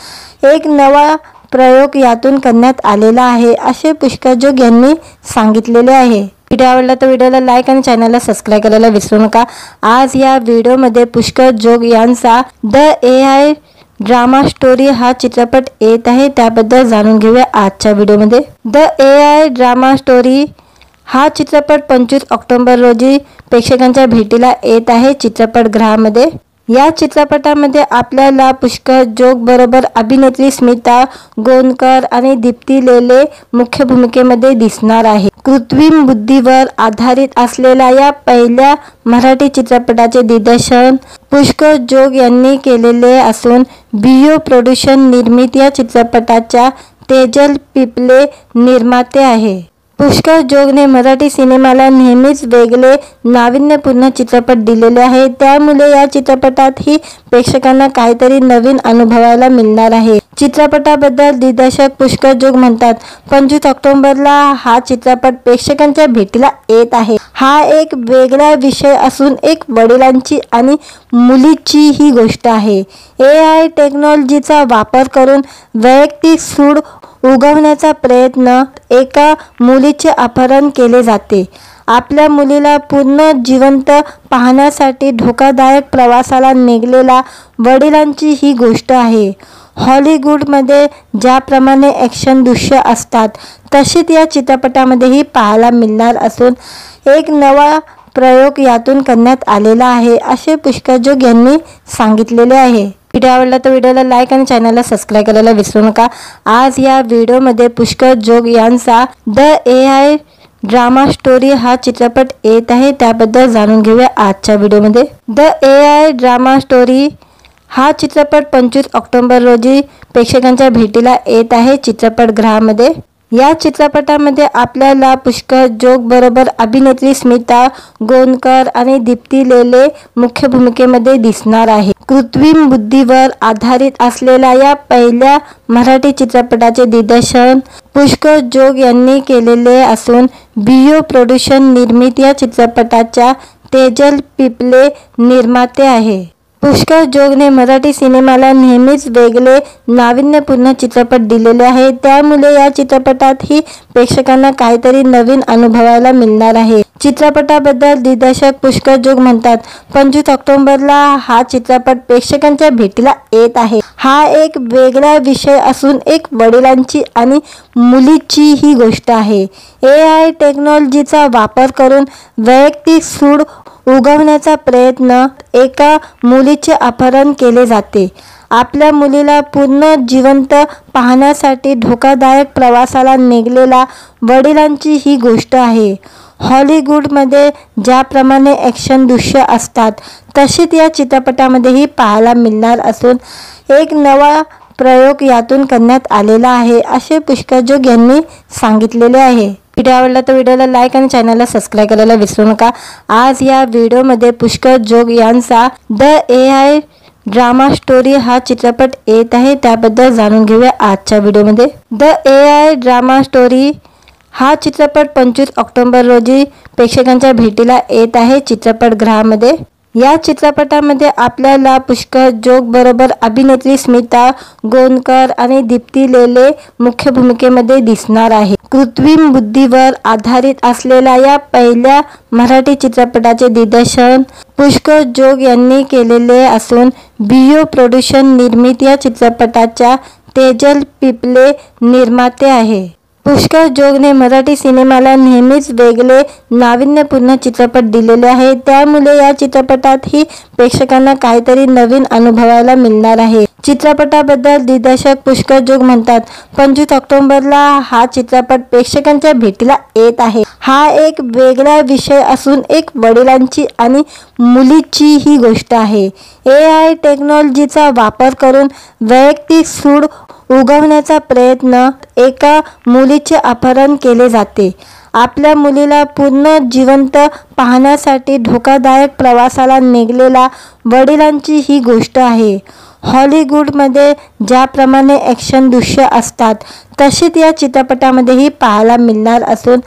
एक नवा प्रयोग यातून करण्यात आलेला आहे असे पुष्कर जोग यांनी सांगितलेले आहे. व्हिडिओ आवडला तर व्हिडिओला लाईक आणि चॅनलला सबस्क्राईब करायला विसरू नका. आज या व्हिडिओमध्ये पुष्कर जोग यांचा द AI ड्रामा स्टोरी हा चित्रपट येत आहे. त्याबद्दल जाणून घेऊया आजच्या व्हिडिओमध्ये. द AI ड्रामा स्टोरी हा चित्रपट 25 ऑक्टोबर रोजी प्रेक्षकांच्या भेटीला येत आहे चित्रपटगृहामध्ये. या चित्रपटामध्ये आपल्याला पुष्कर जोग बरोबर अभिनेत्री स्मिता गोंदकर आणि दीप्ती लेले मुख्य भूमिकेमध्ये दिसणार आहे. कृत्रिम बुद्धीवर आधारित असलेल्या या पहिल्या मराठी चित्रपटाचे दिग्दर्शन पुष्कर जोग यांनी केलेले असून बियो प्रोडक्शन निर्मित या चित्रपटाच्या तेजल पिपले निर्माते आहे. पुष्कर जोगने मराठी सिनेमाला नेहमीच वेगळे नाविन्यपूर्ण चित्रपट दिलेले आहे. त्यामुळे या चित्रपटातही प्रेक्षकांना काहीतरी नवीन अनुभवायला मिळणार आहे. चित्रपटाबद्दल दिग्दर्शक पुष्कर जोग म्हणतात, 25 ऑक्टोबरला हा चित्रपट प्रेक्षकांच्या भेटीला येत आहे. हा एक वेगळा विषय असून एक वडिलांची आणि मुलीची ही गोष्ट आहे. AI टेक्नॉलॉजीचा वापर करून वैयक्तिक सूड उगवण्याचा प्रयत्न एका मुलीचे अपहरण केले जाते. आपल्या मुलीला पुन्हा जिवंत पाहण्यासाठी धोकादायक प्रवासाला निघालेल्या वडिलांची ही गोष्ट आहे. हॉलिवूडमध्ये ज्याप्रमाणे ॲक्शन दृश्य असतात तशीच या चित्रपटामध्येही पाहायला मिळणार असून एक नवा प्रयोग यातून करण्यात आलेला आहे असे पुष्कर जोग यांनी सांगितलेले आहे. व्हिडिओ आवडला तर व्हिडिओला लाईक आणि चॅनलला सबस्क्राईब करायला विसरू नका. आज या व्हिडिओमध्ये पुष्कर जोग यांचा द AI ड्रामा स्टोरी हा चित्रपट येत आहे. त्याबद्दल जाणून घेऊया आजच्या व्हिडिओमध्ये. द AI ड्रामा स्टोरी हा चित्रपट 25 ऑक्टोबर रोजी प्रेक्षकांच्या भेटीला येत आहे चित्रपटगृहामध्ये. या चित्रपटामध्ये आपल्याला पुष्कर जोग बरोबर अभिनेत्री स्मिता गोंदकर आणि दीप्ती लेले मुख्य भूमिकेमध्ये दिसणार आहे. कृत्रिम बुद्धीवर आधारित असलेल्या या पहिल्या मराठी चित्रपटाचे दिग्दर्शन पुष्कर जोग यांनी केलेले असून बियो प्रोडक्शन निर्मित या चित्रपटाच्या तेजल पिपले निर्माते आहे. पुष्कर जोगने मराठी सिनेमाला नेहमीच वेगळे नाविन्यपूर्ण चित्रपट दिलेले आहे. त्यामुळे या चित्रपटातही प्रेक्षकांना काहीतरी नवीन अनुभवायला मिळणार आहे. चित्रपटाबद्दल दिग्दर्शक पुष्कर जोग म्हणतात, 25 ऑक्टोबरला हा चित्रपट प्रेक्षकांच्या भेटीला येत आहे. हा एक वेगळा विषय असून एक वडिलांची आणि मुलीची ही गोष्ट आहे. AI टेक्नॉलॉजीचा वापर करून वैयक्तिक सूड उगवण्याचा प्रयत्न एका मुलीचे अपहरण केले जाते. आपल्या मुलीला पुन्हा जिवंत पाहण्यासाठी धोकादायक प्रवासाला निघालेल्या वडिलांची ही गोष्ट आहे. हॉलिवूडमध्ये ज्याप्रमाणे ॲक्शन दृश्य असतात तशीच या चित्रपटामध्येही पाहायला मिळणार असून एक नवा प्रयोग यातून करण्यात आलेला आहे असे पुष्कर जोग यांनी सांगितलेले आहे. व्हिडिओ आवडला तर व्हिडिओला लाईक आणि चॅनलला सबस्क्राईब करायला विसरू नका. आज या व्हिडिओमध्ये पुष्कर जोग यांचा द AI ड्रामा स्टोरी हा चित्रपट येत आहे. त्याबद्दल जाणून घेऊया आजच्या व्हिडिओमध्ये. द AI ड्रामा स्टोरी हा चित्रपट 25 ऑक्टोबर रोजी प्रेक्षकांच्या भेटीला येत आहे चित्रपटगृहामध्ये. या चित्रपटामध्ये आपल्याला पुष्कर जोग बरोबर अभिनेत्री स्मिता गोंदकर आणि दीप्ती लेले मुख्य भूमिकेमध्ये दिसणार आहे. कृत्रिम बुद्धीवर आधारित असलेल्या या पहिल्या मराठी चित्रपटाचे दिग्दर्शन पुष्कर जोग यांनी केलेले असून बियो प्रोडक्शन निर्मित या चित्रपटाच्या तेजल पिपले निर्माते आहे. पुष्कर जोगने मराठी सिनेमाला नेहमीच वेगळे नाविन्यपूर्ण चित्रपट दिलेले आहे. त्यामुळे या चित्रपटातही प्रेक्षकांना काहीतरी नवीन अनुभवायला मिळणार आहे. चित्रपटाबद्दल दिग्दर्शक पुष्कर जोग म्हणतात, 25 ऑक्टोबरला हा चित्रपट प्रेक्षकांच्या भेटीला येत आहे. हा एक वेगळा विषय असून एक वडिलांची आणि मुलीची ही गोष्ट आहे. AI टेक्नॉलॉजीचा वापर करून वैयक्तिक सूड उगवण्याचा प्रयत्न, एका मुलीचे अपहरण केले जाते. आपल्या मुलीला पुन्हा जिवंत पाहण्यासाठी धोकादायक प्रवासाला निघालेल्या वडिलांची ही गोष्ट आहे. हॉलिवूडमध्ये ज्याप्रमाणे ॲक्शन दृश्य असतात तशीच या चित्रपटामध्येही पाहायला मिळणार असून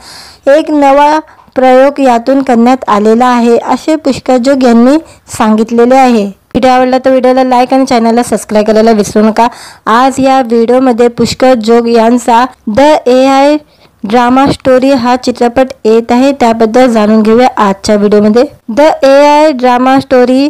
एक नवा प्रयोग यातून करण्यात आलेला आहे, असे पुष्कर जोग यांनी सांगितलेले आहे. व्हिडिओ आवडला तर व्हिडिओला लाईक आणि चॅनलला सबस्क्राईब करायला विसरू नका. आज या व्हिडिओमध्ये पुष्कर जोग यांचा द AI ड्रामा स्टोरी हा चित्रपट येत आहे, त्याबद्दल जाणून घेऊया आजच्या व्हिडिओमध्ये. द AI ड्रामा स्टोरी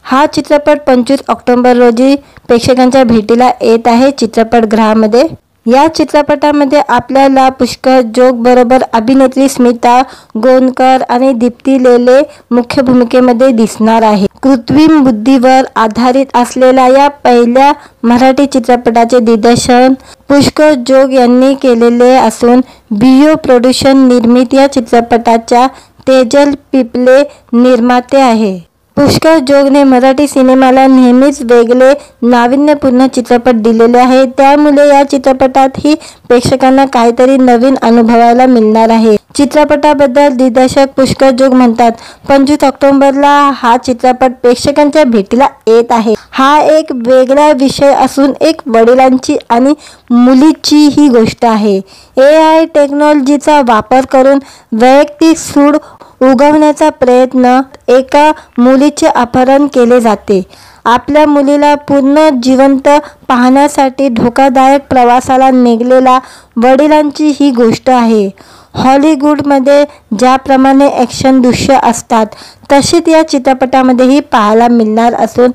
हा चित्रपट 25 ऑक्टोबर रोजी प्रेक्षकांच्या भेटीला येत आहे चित्रपटगृहामध्ये. या चित्रपटामध्ये आपल्याला पुष्कर जोग बरोबर अभिनेत्री स्मिता गोंदकर आणि दीप्ती लेले मुख्य भूमिकेमध्ये दिसणार आहे. कृत्रिम बुद्धीवर आधारित असलेल्या या पहिल्या मराठी चित्रपटाचे दिग्दर्शन पुष्कर जोग यांनी केलेले असून बियो प्रोडक्शन निर्मित या चित्रपटाच्या तेजल पिपले निर्माते आहे. पुष्कर जोगने मराठी सिनेमाला नेहमीच वेगळे नाविन्यपूर्ण चित्रपट दिलेले आहे. त्यामुळे या चित्रपटातही प्रेक्षकांना काहीतरी नवीन अनुभवायला मिळणार आहे. चित्रपटाबद्दल दिग्दर्शक पुष्कर जोग म्हणतात, 25 ऑक्टोबरला हा चित्रपट प्रेक्षकांच्या भेटीला येत आहे. हा एक वेगळा विषय असून एक वडिलांची आणि मुलीची ही गोष्ट आहे. AI टेक्नॉलॉजीचा वापर करून वैयक्तिक सूड उगवण्याचा प्रयत्न, एका मुलीचे अपहरण केले जाते. आपल्या मुलीला पुन्हा जिवंत पाहण्यासाठी धोकादायक प्रवासाला निघालेल्या वडिलांची ही गोष्ट आहे. हॉलिवूडमध्ये ज्याप्रमाणे ॲक्शन दृश्य असतात तशीच या चित्रपटामध्येही पाहायला मिळणार असून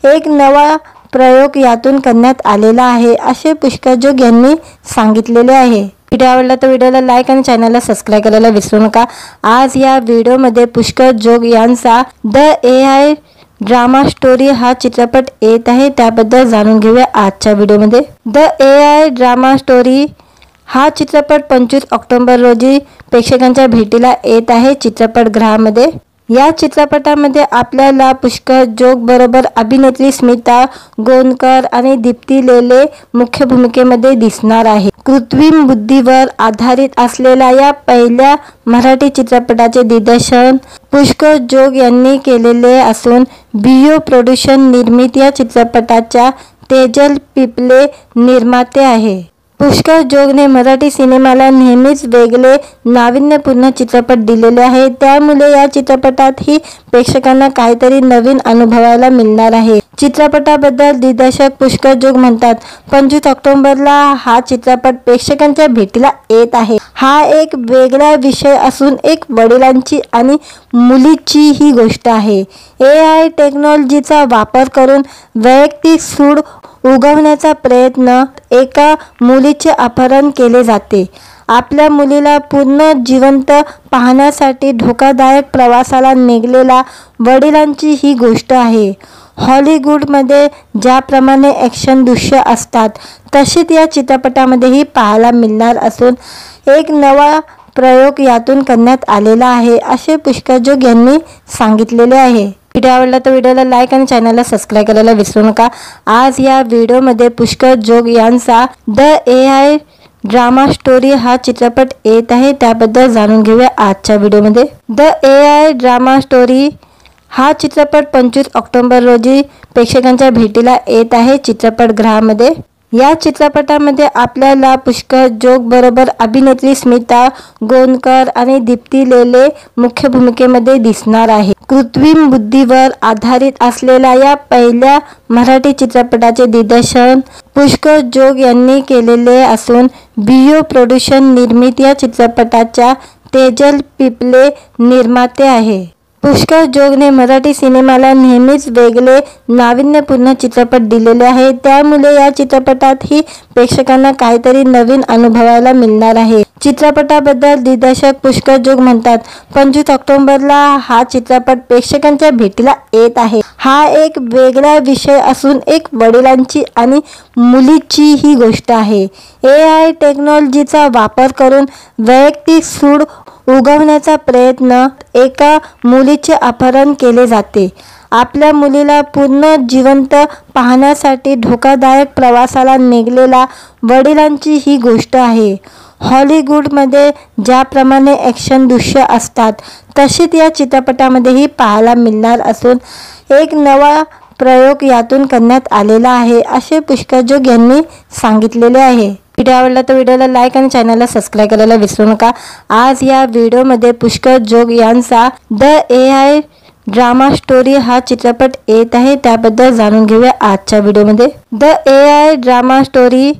एक नवा प्रयोग यातून करण्यात आलेला आहे, असे पुष्कर जोग यांनी सांगितलेले आहे. व्हिडिओ आवडला तर व्हिडिओला लाईक आणि चॅनलला सबस्क्राईब करायला विसरू नका. आज या व्हिडिओमध्ये पुष्कर जोग यांचा द AI ड्रामा स्टोरी हा चित्रपट येत आहे, त्याबद्दल जाणून घेऊया आजच्या व्हिडिओमध्ये. द AI ड्रामा स्टोरी हा चित्रपट 25 ऑक्टोबर रोजी प्रेक्षकांच्या भेटीला येत आहे चित्रपटगृहामध्ये. या चित्रपटामध्ये आपल्याला पुष्कर जोग बरोबर अभिनेत्री स्मिता गोंदकर आणि दीप्ती लेले मुख्य भूमिकेमध्ये दिसणार आहे. कृत्रिम बुद्धीवर आधारित असलेल्या या पहिल्या मराठी चित्रपटाचे दिग्दर्शन पुष्कर जोग यांनी केलेले असून बियो प्रोडक्शन निर्मित या चित्रपटाच्या तेजल पिपले निर्माते आहे. पुष्कर जोगने मराठी सिनेमाला नेहमीच वेगळे नाविन्यपूर्ण चित्रपट दिलेले आहे. त्यामुळे या चित्रपटातही प्रेक्षकांना काहीतरी नवीन अनुभवायला मिळणार आहे. चित्रपटाबद्दल दिग्दर्शक पुष्कर जोग म्हणतात, 25 ऑक्टोबरला हा चित्रपट प्रेक्षकांच्या भेटीला येत आहे. हा एक वेगळा विषय असून एक वडिलांची आणि मुलीची ही गोष्ट आहे. AI टेक्नॉलॉजीचा वापर करून वैयक्तिक सूड उगवण्याचा प्रयत्न, एका मुलीचे अपहरण केले जाते. आपल्या मुलीला पुन्हा जिवंत पाहण्यासाठी धोकादायक प्रवासाला निघालेल्या वडिलांची ही गोष्ट आहे. हॉलिवूडमध्ये ज्याप्रमाणे ॲक्शन दृश्य असतात तशीच या चित्रपटामध्येही पाहायला मिळणार असून एक नवा प्रयोग यातून करण्यात आलेला आहे, असे पुष्कर जोग यांनी सांगितलेले आहे. व्हिडिओ आवडला तर व्हिडिओला लाईक आणि चॅनलला सबस्क्राईब करायला विसरू नका. आज या व्हिडिओमध्ये पुष्कर जोग यांचा द AI ड्रामा स्टोरी हा चित्रपट येत आहे, त्याबद्दल जाणून घेऊया आजच्या व्हिडिओमध्ये. द AI ड्रामा स्टोरी हा चित्रपट 25 ऑक्टोबर रोजी प्रेक्षकांच्या भेटीला येत आहे चित्रपटगृहामध्ये. या चित्रपटामध्ये आपल्याला पुष्कर जोग बरोबर अभिनेत्री स्मिता गोंदकर आणि दीप्ती लेले मुख्य भूमिकेमध्ये दिसणार आहे. कृत्रिम बुद्धीवर आधारित असलेल्या या पहिल्या मराठी चित्रपटाचे दिग्दर्शन पुष्कर जोग यांनी केलेले असून बियो प्रोडक्शन निर्मित या चित्रपटाच्या तेजल पिपले निर्माते आहे. पुष्कर जोगने मराठी सिनेमाला नेहमीच वेगळे नाविन्यपूर्ण चित्रपट दिलेले आहे. त्यामुळे या चित्रपटातही प्रेक्षकांना काहीतरी नवीन अनुभवायला मिळणार आहे. चित्रपटाबद्दल दिग्दर्शक पुष्कर जोग म्हणतात, 25 ऑक्टोबरला हा चित्रपट प्रेक्षकांच्या भेटीला येत आहे. हा एक वेगळा विषय असून एक वडिलांची आणि मुलीची ही गोष्ट आहे. AI टेक्नॉलॉजीचा वापर करून वैयक्तिक सूड उगवण्याचा प्रयत्न, एका मुलीचे अपहरण केले जाते. आपल्या मुलीला पुन्हा जिवंत पाहण्यासाठी धोकादायक प्रवासाला निघालेल्या वडिलांची ही गोष्ट आहे. हॉलिवूडमध्ये ज्याप्रमाणे ॲक्शन दृश्य असतात तशीच या चित्रपटामध्येही पाहायला मिळणार असून एक नवा प्रयोग यातून करण्यात आलेला आहे, असे पुष्कर जोग यांनी सांगितलेले आहे. व्हिडिओ आवडला तर व्हिडिओला लाईक आणि चॅनलला सबस्क्राईब करायला विसरू नका. आज या व्हिडिओमध्ये पुष्कर जोग यांचा द AI ड्रामा स्टोरी हा चित्रपट येत आहे, त्याबद्दल जाणून घेऊया आजच्या व्हिडिओमध्ये. द AI ड्रामा स्टोरी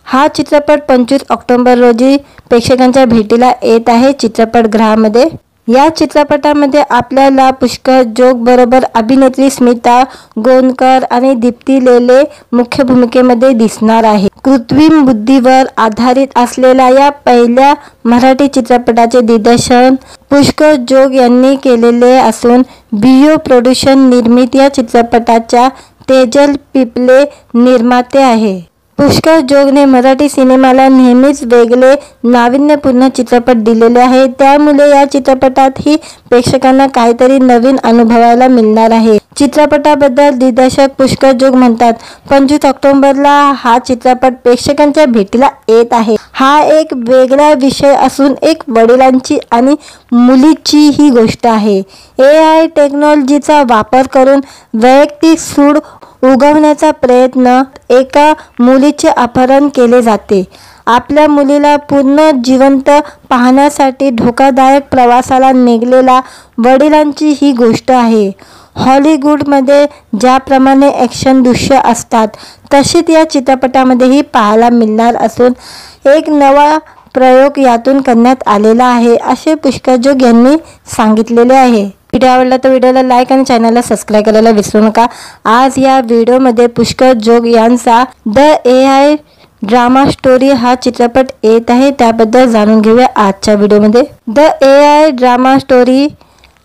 हा चित्रपट 25 ऑक्टोबर रोजी प्रेक्षकांच्या भेटीला येत आहे चित्रपटगृहामध्ये. या चित्रपटामध्ये आपल्याला पुष्कर जोग बरोबर अभिनेत्री स्मिता गोंदकर आणि दीप्ती लेले मुख्य भूमिकेमध्ये दिसणार आहे. कृत्रिम बुद्धीवर आधारित असलेल्या या पहिल्या मराठी चित्रपटाचे दिग्दर्शन पुष्कर जोग यांनी केलेले असून बियो प्रोडक्शन निर्मित या चित्रपटाच्या तेजल पिपले निर्माते आहे. पुष्कर जोगने मराठी सिनेमाला नेहमीच वेगळे नाविन्यपूर्ण चित्रपट दिलेले आहे. त्यामुळे या चित्रपटातही प्रेक्षकांना काहीतरी नवीन अनुभवायला मिळणार आहे. चित्रपटाबद्दल दिग्दर्शक पुष्कर जोग म्हणतात, 25 ऑक्टोबरला हा चित्रपट प्रेक्षकांच्या भेटीला येत आहे. हा एक वेगळा विषय असून एक वडिलांची आणि मुलीची ही गोष्ट आहे. AI टेक्नॉलॉजीचा वापर करून वैयक्तिक सूड उगवण्याचा प्रयत्न, एका मुलीचे अपहरण केले जाते. आपल्या मुलीला पुन्हा जिवंत पाहण्यासाठी धोकादायक प्रवासाला निघालेल्या वडिलांची ही गोष्ट आहे. हॉलिवूडमध्ये ज्याप्रमाणे ॲक्शन दृश्य असतात तशीच या चित्रपटामध्येही पाहायला मिळणार असून एक नवा प्रयोग यातून करण्यात आलेला आहे, असे पुष्कर जोग यांनी सांगितलेले आहे. व्हिडिओ आवडला तर व्हिडिओला लाईक आणि चॅनलला सबस्क्राईब करायला विसरू नका. आज या व्हिडिओमध्ये पुष्कर जोग यांचा द AI ड्रामा स्टोरी हा चित्रपट येत आहे, त्याबद्दल जाणून घेऊया आजच्या व्हिडिओमध्ये. द AI ड्रामा स्टोरी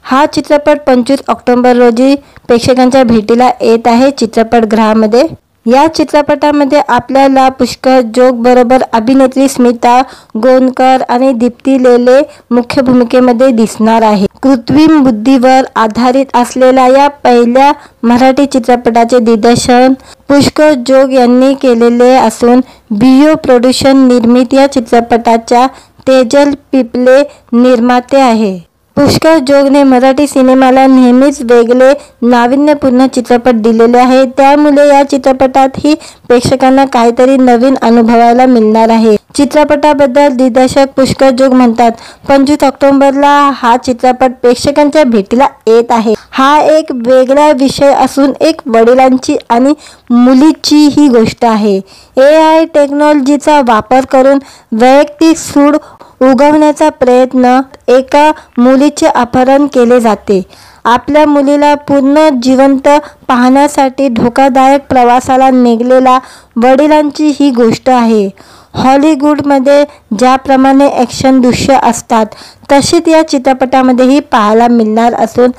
हा चित्रपट 25 ऑक्टोबर रोजी प्रेक्षकांच्या भेटीला येत आहे चित्रपटगृहामध्ये. या चित्रपटामध्ये आपल्याला पुष्कर जोग बरोबर अभिनेत्री स्मिता गोंदकर आणि दीप्ती लेले मुख्य भूमिकेमध्ये दिसणार आहे. कृत्रिम बुद्धीवर आधारित असलेल्या या पहिल्या मराठी चित्रपटाचे दिग्दर्शन पुष्कर जोग यांनी केलेले असून बियो प्रोडक्शन निर्मित या चित्रपटाच्या तेजल पिपले निर्माते आहे. पुष्कर जोगने मराठी सिनेमाला नेहमीच वेगळे नाविन्यपूर्ण चित्रपट दिलेले आहे. त्यामुळे या चित्रपटातही प्रेक्षकांना काहीतरी नवीन अनुभवायला मिळणार आहे. चित्रपटाबद्दल दिग्दर्शक पुष्कर जोग म्हणतात, 25 ऑक्टोबरला हा चित्रपट प्रेक्षकांच्या भेटीला येत आहे. हा एक वेगळा विषय असून एक वडिलांची आणि मुलीची ही गोष्ट आहे. AI टेक्नॉलॉजीचा वापर करून वैयक्तिक सूड उगवण्याचा प्रयत्न, एका मुलीचे अपहरण केले जाते. आपल्या मुलीला पुन्हा जिवंत पाहण्यासाठी धोकादायक प्रवासाला निघालेल्या वडिलांची ही गोष्ट आहे. हॉलिवूडमध्ये ज्याप्रमाणे ॲक्शन दृश्य असतात तशीच या चित्रपटामध्येही पाहायला मिळणार असून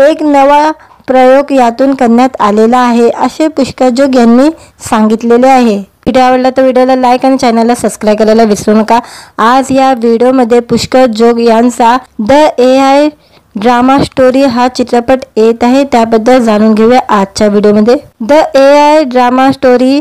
एक नवा प्रयोग यातून करण्यात आलेला आहे, असे पुष्कर जोग यांनी सांगितलेले आहे. व्हिडिओ आवडला तर व्हिडिओला लाईक आणि चॅनलला सबस्क्राईब करायला विसरू नका. आज या व्हिडिओमध्ये पुष्कर जोग यांचा द AI ड्रामा स्टोरी हा चित्रपट येत आहे, त्याबद्दल जाणून घेऊया आजच्या व्हिडिओमध्ये. द AI ड्रामा स्टोरी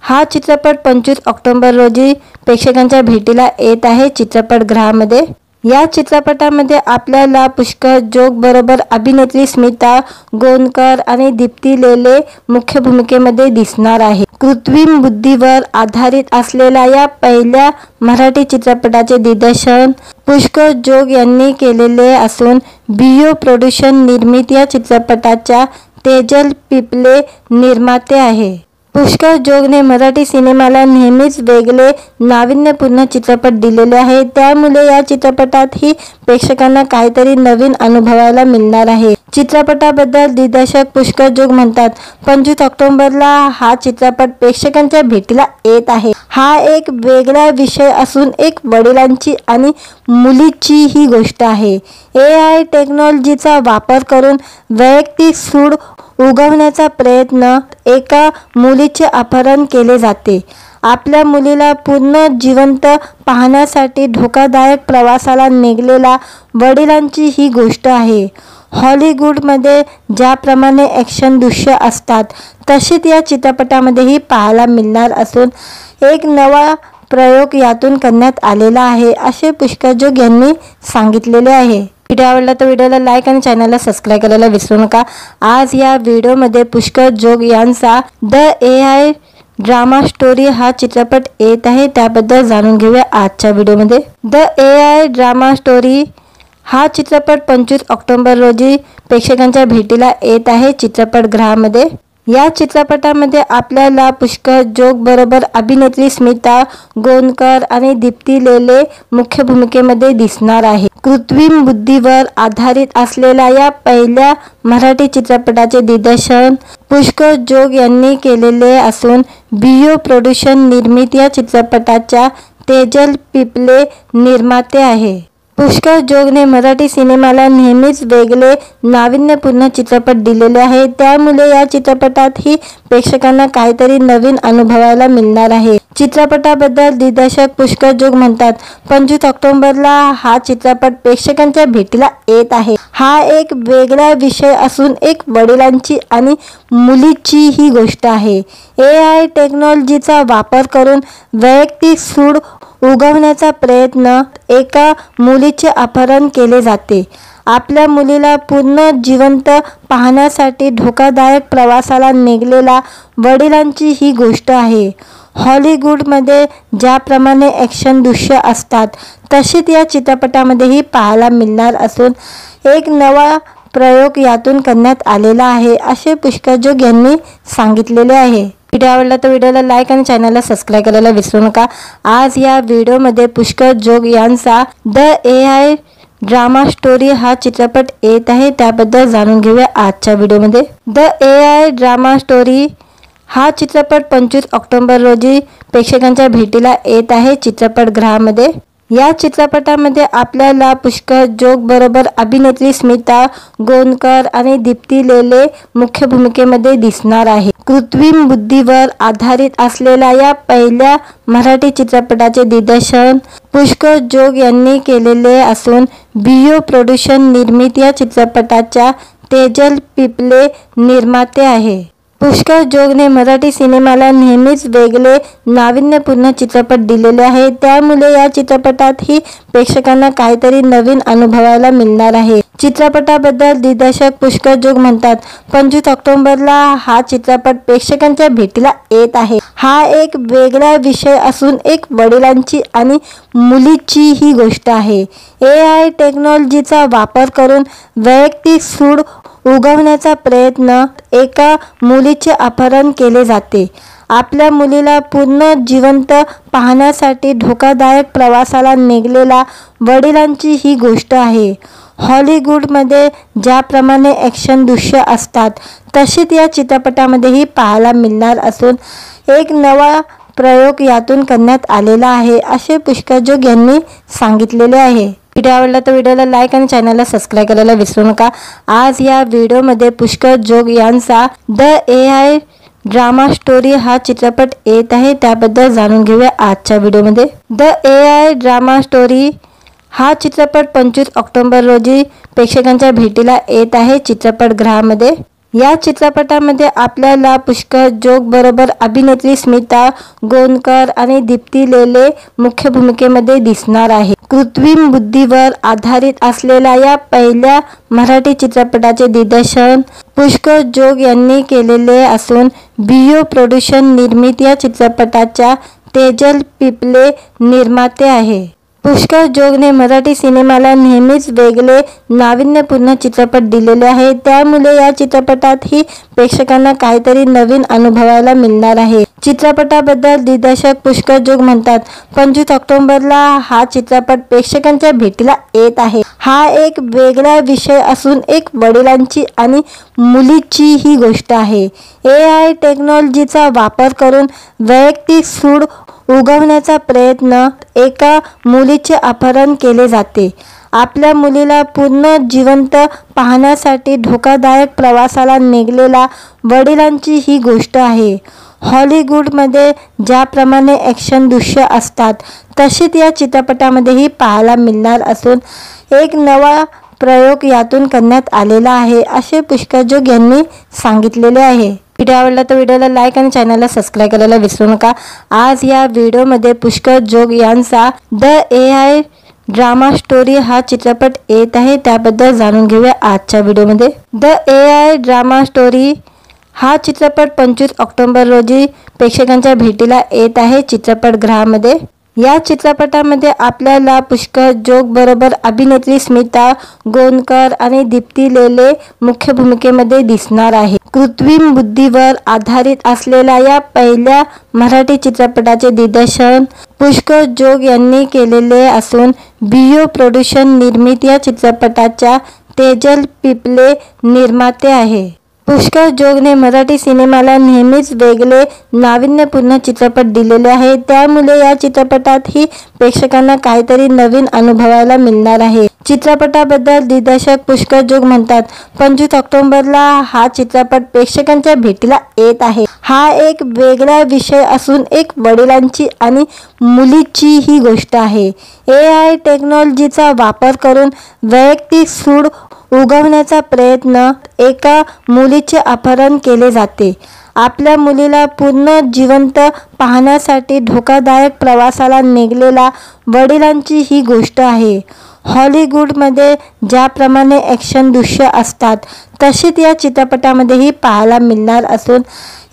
हा चित्रपट 25 ऑक्टोबर रोजी प्रेक्षकांच्या भेटीला येत आहे चित्रपटगृहामध्ये. या चित्रपटामध्ये आपल्याला पुष्कर जोग बरोबर अभिनेत्री स्मिता गोंदकर आणि दीप्ती लेले मुख्य भूमिकेमध्ये दिसणार आहे. कृत्रिम बुद्धीवर आधारित असलेल्या या पहिल्या मराठी चित्रपटाचे दिग्दर्शन पुष्कर जोग यांनी केलेले असून बियो प्रोडक्शन निर्मित या चित्रपटाच्या तेजल पिपले निर्माते आहे. पुष्कर जोगने मराठी सिनेमाला नेहमीच वेगळे नाविन्यपूर्ण चित्रपट दिलेले आहे. त्यामुळे या चित्रपटातही प्रेक्षकांना काहीतरी नवीन अनुभवायला मिळणार आहे. चित्रपटाबद्दल दिग्दर्शक पुष्कर जोग म्हणतात, 25 ऑक्टोबरला हा चित्रपट प्रेक्षकांच्या भेटीला येत आहे. हा एक वेगळा विषय असून एक वडिलांची आणि मुलीची ही गोष्ट आहे. AI टेक्नॉलॉजीचा वापर करून वैयक्तिक सूड उगवण्याचा प्रयत्न, एका मुलीचे अपहरण केले जाते. आपल्या मुलीला पुन्हा जिवंत पाहण्यासाठी धोकादायक प्रवासाला निघालेल्या वडिलांची ही गोष्ट आहे. हॉलिवूडमध्ये ज्याप्रमाणे ॲक्शन दृश्य असतात तशीच या चित्रपटामध्येही पाहायला मिळणार असून एक नवा प्रयोग यातून करण्यात आलेला आहे, असे पुष्कर जोग यांनी सांगितलेले आहे. व्हिडिओ आवडला तर व्हिडिओला लाईक आणि चॅनलला सबस्क्राईब करायला विसरू नका. आज या व्हिडिओमध्ये पुष्कर जोग यांचा द AI ड्रामा स्टोरी हा चित्रपट येत आहे, त्याबद्दल जाणून घेऊया आजच्या व्हिडिओमध्ये. द AI ड्रामा स्टोरी हा चित्रपट 25 ऑक्टोबर रोजी प्रेक्षकांच्या भेटीला येत आहे चित्रपटगृहामध्ये. या चित्रपटामध्ये आपल्याला पुष्कर जोग बरोबर अभिनेत्री स्मिता गोंदकर आणि दीप्ती लेले मुख्य भूमिकेमध्ये दिसणार आहे. कृत्रिम बुद्धीवर आधारित असलेल्या या पहिल्या मराठी चित्रपटाचे दिग्दर्शन पुष्कर जोग यांनी केलेले असून बियो प्रोडक्शन निर्मित या चित्रपटाच्या तेजल पिपले निर्माते आहे. पुष्कर जोगने मराठी सिनेमाला नेहमीच वेगळे नाविन्यपूर्ण चित्रपट दिलेले आहे. त्यामुळे या चित्रपटातही प्रेक्षकांना काहीतरी नवीन अनुभवायला मिळणार आहे. चित्रपटाबद्दल दिग्दर्शक पुष्कर जोग म्हणतात, 25 ऑक्टोबरला हा चित्रपट प्रेक्षकांच्या भेटीला येत आहे. हा एक वेगळा विषय असून एक वडिलांची आणि मुलीची ही गोष्ट आहे. AI टेक्नॉलॉजीचा वापर करून वैयक्तिक सूड उगवण्याचा प्रयत्न, एका मुलीचे अपहरण केले जाते. आपल्या मुलीला पुन्हा जिवंत पाहण्यासाठी धोकादायक प्रवासाला निघालेल्या वडिलांची ही गोष्ट आहे. हॉलिवूडमध्ये ज्याप्रमाणे ॲक्शन दृश्य असतात तशीच या चित्रपटामध्येही पाहायला मिळणार असून एक नवा प्रयोग यातून करण्यात आलेला आहे, असे पुष्कर जोग यांनी सांगितलेले आहे. व्हिडिओ आवडला तर व्हिडिओला लाईक आणि चॅनलला सबस्क्राईब करायला विसरू नका. आज या व्हिडिओमध्ये पुष्कर जोग यांचा द AI ड्रामा स्टोरी हा चित्रपट येत आहे, त्याबद्दल जाणून घेऊया आजच्या व्हिडिओमध्ये. द AI ड्रामा स्टोरी हा चित्रपट 25 ऑक्टोबर रोजी प्रेक्षकांच्या भेटीला येत आहे चित्रपटगृहामध्ये. या चित्रपटामध्ये आपल्याला पुष्कर जोग बरोबर अभिनेत्री स्मिता गोंदकर आणि दीप्ती लेले मुख्य भूमिकेमध्ये दिसणार आहे. कृत्रिम बुद्धीवर आधारित असलेल्या या पहिल्या मराठी चित्रपटाचे दिग्दर्शन पुष्कर जोग यांनी केलेले असून बियो प्रोडक्शन निर्मित या चित्रपटाच्या तेजल पिपले निर्माते आहे. पुष्कर जोगने मराठी सिनेमाला नेहमीच वेगळे नाविन्यपूर्ण चित्रपट दिलेले आहे. त्यामुळे या चित्रपटातही प्रेक्षकांना काहीतरी नवीन अनुभवायला मिळणार आहे. चित्रपटाबद्दल दिग्दर्शक पुष्कर जोग म्हणतात, 25 ऑक्टोबरला हा चित्रपट प्रेक्षकांच्या भेटीला येत आहे. हा एक वेगळा विषय असून एक वडिलांची आणि मुलीची ही गोष्ट आहे. AI टेक्नॉलॉजीचा वापर करून वैयक्तिक सूड उगवण्याचा प्रयत्न, एका मुलीचे अपहरण केले जाते. आपल्या मुलीला पुन्हा जिवंत पाहण्यासाठी धोकादायक प्रवासाला निघालेल्या वडिलांची ही गोष्ट आहे. हॉलिवूडमध्ये ज्याप्रमाणे ॲक्शन दृश्य असतात तशीच या चित्रपटामध्येही पाहायला मिळणार असून एक नवा प्रयोग यातून करण्यात आलेला आहे, असे पुष्कर जोग यांनी सांगितलेले आहे. व्हिडिओ आवडला तर व्हिडिओला लाईक आणि चॅनलला सबस्क्राईब करायला विसरू नका. आज या व्हिडिओमध्ये पुष्कर जोग यांचा द AI ड्रामा स्टोरी हा चित्रपट येत आहे, त्याबद्दल जाणून घेऊया आजच्या व्हिडिओमध्ये. द AI ड्रामा स्टोरी हा चित्रपट 25 ऑक्टोबर रोजी प्रेक्षकांच्या भेटीला येत आहे चित्रपटगृहामध्ये. या चित्रपटामध्ये आपल्याला पुष्कर जोग बरोबर अभिनेत्री स्मिता गोंदकर आणि दीप्ती लेले मुख्य भूमिकेमध्ये दिसणार आहे. कृत्रिम बुद्धीवर आधारित असलेल्या या पहिल्या मराठी चित्रपटाचे दिग्दर्शन पुष्कर जोग यांनी केलेले असून बियो प्रोडक्शन निर्मित या चित्रपटाच्या तेजल पिपले निर्माते आहे. पुष्कर जोगने मराठी सिनेमाला नेहमीच वेगळे नाविन्यपूर्ण चित्रपट दिलेले आहे. त्यामुळे या चित्रपटातही प्रेक्षकांना काहीतरी नवीन अनुभवायला मिळणार आहे. चित्रपटाबद्दल दिग्दर्शक पुष्कर जोग म्हणतात, 25 ऑक्टोबरला हा चित्रपट प्रेक्षकांच्या भेटीला येत आहे. हा एक वेगळा विषय असून एक वडिलांची आणि मुलीची ही गोष्ट आहे. AI टेक्नॉलॉजीचा वापर करून वैयक्तिक सूड उगवण्याचा प्रयत्न. एका मुलीचे अपहरण केले जाते. आपल्या मुलीला पुन्हा जिवंत पाहण्यासाठी धोकादायक प्रवासाला निघालेल्या वडिलांची ही गोष्ट आहे. हॉलिवूडमध्ये ज्याप्रमाणे ॲक्शन दृश्य असतात तशीच या चित्रपटामध्येही पाहायला मिळणार असून एक नवा प्रयोग यातून करण्यात आलेला आहे, असे पुष्कर जोग यांनी सांगितलेले आहे. व्हिडिओ आवडला तर व्हिडिओला लाईक आणि चॅनलला सबस्क्राईब करायला विसरू नका. आज या व्हिडिओमध्ये पुष्कर जोग यांचा द AI ड्रामा स्टोरी हा चित्रपट येत आहे, त्याबद्दल जाणून घेऊया आजच्या व्हिडिओमध्ये. द AI ड्रामा स्टोरी हा चित्रपट 25 ऑक्टोबर रोजी प्रेक्षकांच्या भेटीला येत आहे चित्रपटगृहामध्ये. या चित्रपटामध्ये आपल्याला पुष्कर जोग बरोबर अभिनेत्री स्मिता गोंदकर आणि दीप्ती लेले मुख्य भूमिकेमध्ये दिसणार आहे. कृत्रिम बुद्धीवर आधारित असलेल्या या पहिल्या मराठी चित्रपटाचे दिग्दर्शन पुष्कर जोग यांनी केलेले असून बियो प्रोडक्शन निर्मित या चित्रपटाच्या तेजल पिपले निर्माते आहे. पुष्कर जोगने मराठी सिनेमाला नेहमीच वेगळे नाविन्यपूर्ण चित्रपट दिलेले आहे. त्यामुळे या चित्रपटातही प्रेक्षकांना काहीतरी नवीन अनुभवायला मिळणार आहे. चित्रपटाबद्दल दिग्दर्शक पुष्कर जोग म्हणतात, 25 ऑक्टोबरला हा चित्रपट प्रेक्षकांच्या भेटीला येत आहे. हा एक वेगळा विषय असून एक वडिलांची आणि मुलीची ही गोष्ट आहे. AI टेक्नॉलॉजीचा वापर करून वैयक्तिक सूड उगवण्याचा प्रयत्न. एका मुलीचे अपहरण केले जाते. आपल्या मुलीला पुन्हा जिवंत पाहण्यासाठी धोकादायक प्रवासाला निघालेल्या वडिलांची ही गोष्ट आहे. हॉलिवूडमध्ये ज्याप्रमाणे ॲक्शन दृश्य असतात तशीच या चित्रपटामध्येही पाहायला मिळणार असून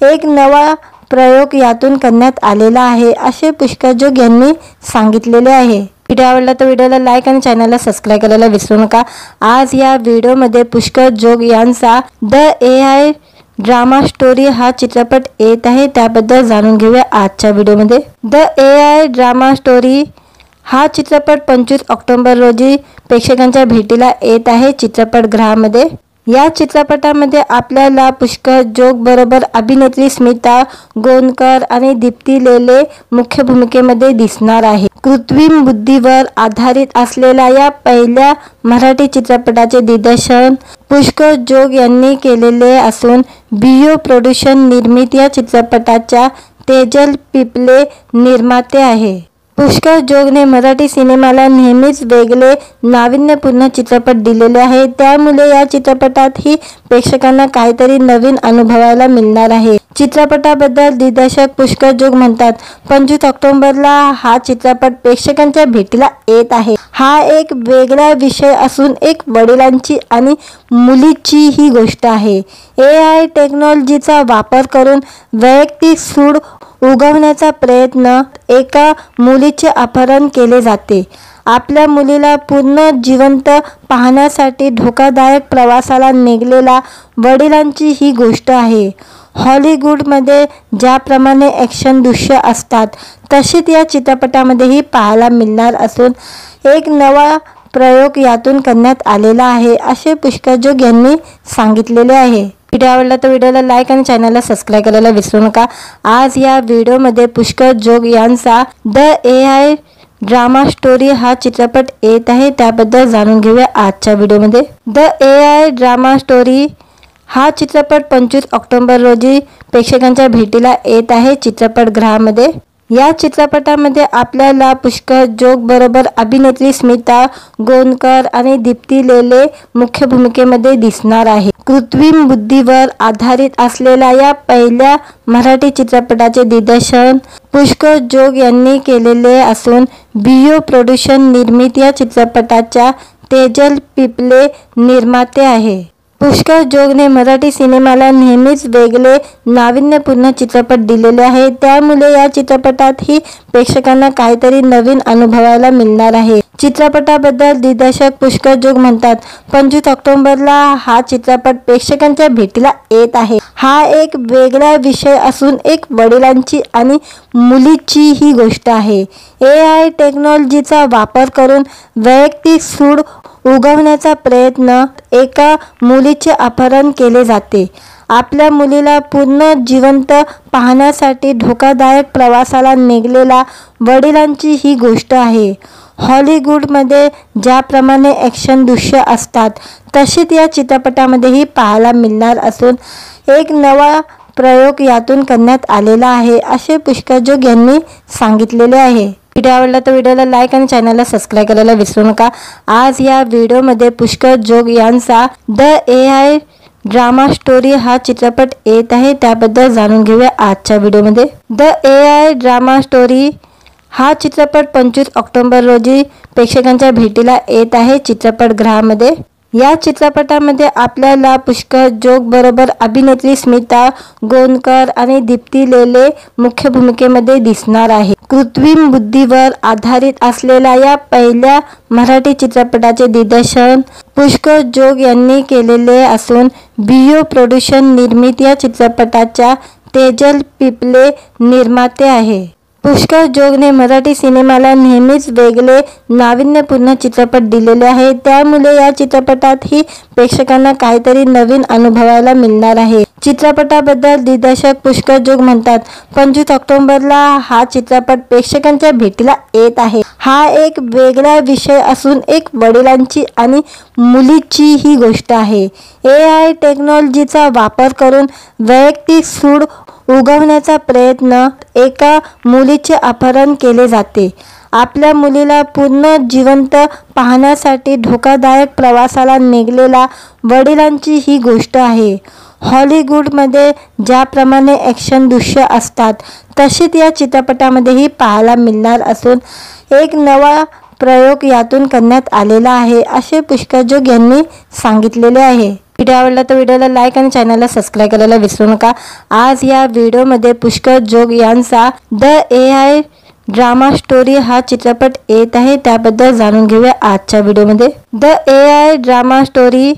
एक नवा प्रयोग यातून करण्यात आलेला आहे, असे पुष्कर जोग यांनी सांगितलेले आहे. व्हिडिओ आवडला तर व्हिडिओला लाईक आणि चॅनलला सबस्क्राईब करायला विसरू नका. आज या व्हिडिओमध्ये पुष्कर जोग यांचा द AI ड्रामा स्टोरी हा चित्रपट येत आहे, त्याबद्दल जाणून घेऊया आजच्या व्हिडिओमध्ये. द AI ड्रामा स्टोरी हा चित्रपट 25 ऑक्टोबर रोजी प्रेक्षकांच्या भेटीला येत आहे चित्रपटगृहामध्ये. या चित्रपटामध्ये आपल्याला पुष्कर जोग बरोबर अभिनेत्री स्मिता गोंदकर आणि दीप्ती लेले मुख्य भूमिकेमध्ये दिसणार आहे. कृत्रिम बुद्धीवर आधारित असलेल्या या पहिल्या मराठी चित्रपटाचे दिग्दर्शन पुष्कर जोग यांनी केलेले असून बियो प्रोडक्शन निर्मित या चित्रपटाच्या तेजल पिपले निर्माते आहे. पुष्कर जोगने मराठी सिनेमाला नेहमीच वेगळे नाविन्यपूर्ण चित्रपट दिलेले आहे. त्यामुळे या चित्रपटातही प्रेक्षकांना काहीतरी नवीन अनुभवायला मिळणार आहे. चित्रपटाबद्दल दिग्दर्शक पुष्कर जोग म्हणतात, 25 ऑक्टोबरला हा चित्रपट प्रेक्षकांच्या भेटीला येत आहे. हा एक वेगळा विषय असून एक वडिलांची आणि मुलीची ही गोष्ट आहे. AI टेक्नॉलॉजीचा वापर करून वैयक्तिक सूड उगवण्याचा प्रयत्न. एका मुलीचे अपहरण केले जाते. आपल्या मुलीला पुन्हा जिवंत पाहण्यासाठी धोकादायक प्रवासाला निघालेल्या वडिलांची ही गोष्ट आहे. हॉलिवूडमध्ये ज्याप्रमाणे ॲक्शन दृश्य असतात तशीच या चित्रपटामध्येही पाहायला मिळणार असून एक नवा प्रयोग यातून करण्यात आलेला आहे, असे पुष्कर जोग यांनी सांगितलेले आहे. व्हिडिओ आवडला तर व्हिडिओला लाईक आणि चॅनलला सबस्क्राईब करायला विसरू नका. आज या व्हिडिओमध्ये पुष्कर जोग यांचा द AI ड्रामा स्टोरी हा चित्रपट येत आहे, त्याबद्दल जाणून घेऊया आजच्या व्हिडिओमध्ये. द AI ड्रामा स्टोरी हा चित्रपट 25 ऑक्टोबर रोजी प्रेक्षकांच्या भेटीला येत आहे चित्रपटगृहामध्ये. या चित्रपटामध्ये आपल्याला पुष्कर जोग बरोबर अभिनेत्री स्मिता गोंदकर आणि दीप्ती लेले मुख्य भूमिकेमध्ये दिसणार आहे. कृत्रिम बुद्धीवर आधारित असलेल्या या पहिल्या मराठी चित्रपटाचे दिग्दर्शन पुष्कर जोग यांनी केलेले असून बियो प्रोडक्शन निर्मित या चित्रपटाच्या तेजल पिपले निर्माते आहे. पुष्कर जोगने मराठी सिनेमाला नेहमीच वेगळे नाविन्यपूर्ण चित्रपट दिलेले आहे. त्यामुळे या चित्रपटातही प्रेक्षकांना काहीतरी नवीन अनुभवायला मिळणार आहे. चित्रपटाबद्दल दिग्दर्शक पुष्कर जोग म्हणतात, 25 ऑक्टोबरला हा चित्रपट प्रेक्षकांच्या भेटीला येत आहे. हा एक वेगळा विषय असून एक वडिलांची आणि मुलीची ही गोष्ट आहे. AI टेक्नॉलॉजीचा वापर करून वैयक्तिक सूड उगवण्याचा प्रयत्न. एका मुलीचे अपहरण केले जाते. आपल्या मुलीला पुन्हा जिवंत पाहण्यासाठी धोकादायक प्रवासाला निघालेल्या वडिलांची ही गोष्ट आहे. हॉलिवूडमध्ये ज्याप्रमाणे ॲक्शन दृश्य असतात तशीच या चित्रपटामध्येही पाहायला मिळणार असून एक नवा प्रयोग यातून करण्यात आलेला आहे, असे पुष्कर जोग यांनी सांगितलेले आहे. व्हिडिओ आवडला तर व्हिडिओला लाईक आणि चॅनलला सबस्क्राईब करायला विसरू नका. आज या व्हिडिओमध्ये पुष्कर जोग यांचा द AI ड्रामा स्टोरी हा चित्रपट येत आहे, त्याबद्दल जाणून घेऊया आजच्या व्हिडिओमध्ये. द AI ड्रामा स्टोरी हा चित्रपट 25 ऑक्टोबर रोजी प्रेक्षकांच्या भेटीला येत आहे चित्रपटगृहामध्ये. या चित्रपटामध्ये आपल्याला पुष्कर जोग बरोबर अभिनेत्री स्मिता गोंदकर आणि दीप्ती लेले मुख्य भूमिकेमध्ये दिसणार आहे. कृत्रिम बुद्धीवर आधारित असलेल्या या पहिल्या मराठी चित्रपटाचे दिग्दर्शन पुष्कर जोग यांनी केलेले असून बियो प्रोडक्शन निर्मित या चित्रपटाच्या तेजल पिपले निर्माते आहे. पुष्कर जोगने मराठी सिनेमाला नेहमीच वेगळे नाविन्यपूर्ण चित्रपट दिलेले आहे. त्यामुळे या चित्रपटातही प्रेक्षकांना काहीतरी नवीन अनुभवायला मिळणार आहे. चित्रपटाबद्दल दिग्दर्शक पुष्कर जोग म्हणतात, 25 ऑक्टोबरला हा चित्रपट प्रेक्षकांच्या भेटीला येत आहे. हा एक वेगळा विषय असून एक वडिलांची आणि मुलीची ही गोष्ट आहे. AI टेक्नॉलॉजीचा वापर करून वैयक्तिक सूड उगवण्याचा प्रयत्न. एका मुलीचे अपहरण केले जाते. आपल्या मुलीला पुन्हा जिवंत पाहण्यासाठी धोकादायक प्रवासाला निघालेल्या वडिलांची ही गोष्ट आहे. हॉलिवूडमध्ये ज्याप्रमाणे ॲक्शन दृश्य असतात तशीच या चित्रपटामध्येही पाहायला मिळणार असून एक नवा प्रयोग यातून करण्यात आलेला आहे, असे पुष्कर जोग यांनी सांगितलेले आहे. व्हिडिओ आवडला तर व्हिडिओला लाईक आणि चॅनलला सबस्क्राईब करायला विसरू नका. आज या व्हिडिओमध्ये पुष्कर जोग यांचा द AI ड्रामा स्टोरी हा चित्रपट येत आहे, त्याबद्दल जाणून घेऊया आजच्या व्हिडिओमध्ये. द AI ड्रामा स्टोरी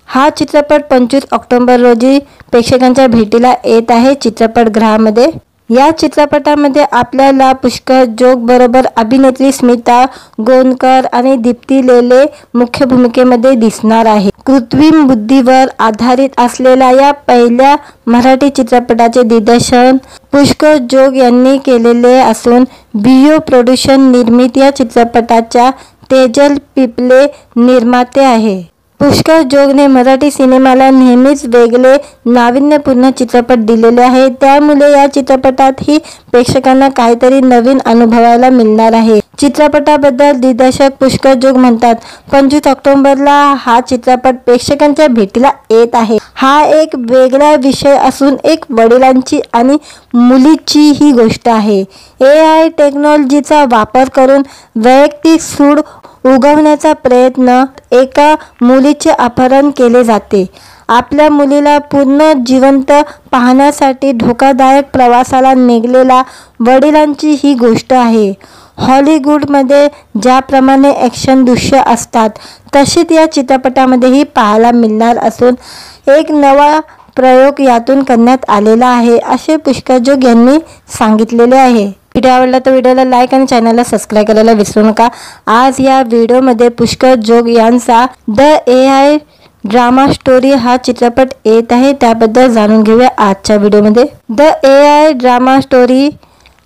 हा चित्रपट 25 ऑक्टोबर रोजी प्रेक्षकांच्या भेटीला येत आहे चित्रपटगृहामध्ये. या चित्रपटामध्ये आपल्याला पुष्कर जोग बरोबर अभिनेत्री स्मिता गोंदकर आणि दीप्ती लेले मुख्य भूमिकेमध्ये दिसणार आहे. कृत्रिम बुद्धीवर आधारित असलेल्या या पहिल्या मराठी चित्रपटाचे दिग्दर्शन पुष्कर जोग यांनी केलेले असून बियो प्रोडक्शन निर्मित या चित्रपटाच्या तेजल पिपले निर्माते आहे. पुष्कर जोगने मराठी सिनेमाला नेहमीच वेगळे नाविन्यपूर्ण चित्रपट दिलेले आहे. त्यामुळे या चित्रपटातही प्रेक्षकांना काहीतरी नवीन अनुभवायला मिळणार आहे. चित्रपटाबद्दल दिग्दर्शक पुष्कर जोग म्हणतात, 25 ऑक्टोबरला हा चित्रपट प्रेक्षकांच्या भेटीला येत आहे. हा एक वेगळा विषय असून एक वडिलांची आणि मुलीची ही गोष्ट आहे. AI टेक्नॉलॉजीचा वापर करून वैयक्तिक सूड उगवण्याचा प्रयत्न. एका मुलीचे अपहरण केले जाते. आपल्या मुलीला पुन्हा जिवंत पाहण्यासाठी धोकादायक प्रवासाला निघालेल्या वडिलांची ही गोष्ट आहे. हॉलिवूडमध्ये ज्याप्रमाणे ॲक्शन दृश्य असतात तशीच या चित्रपटामध्येही पाहायला मिळणार असून एक नवा प्रयोग यातून करण्यात आलेला आहे, असे पुष्कर जोग यांनी सांगितलेले आहे. व्हिडिओ आवडला तर व्हिडिओला लाईक आणि चॅनलला सबस्क्राईब करायला विसरू नका. आज या व्हिडिओमध्ये पुष्कर जोग यांचा द AI ड्रामा स्टोरी हा चित्रपट येत आहे, त्याबद्दल जाणून घेऊया आजच्या व्हिडिओमध्ये. द AI ड्रामा स्टोरी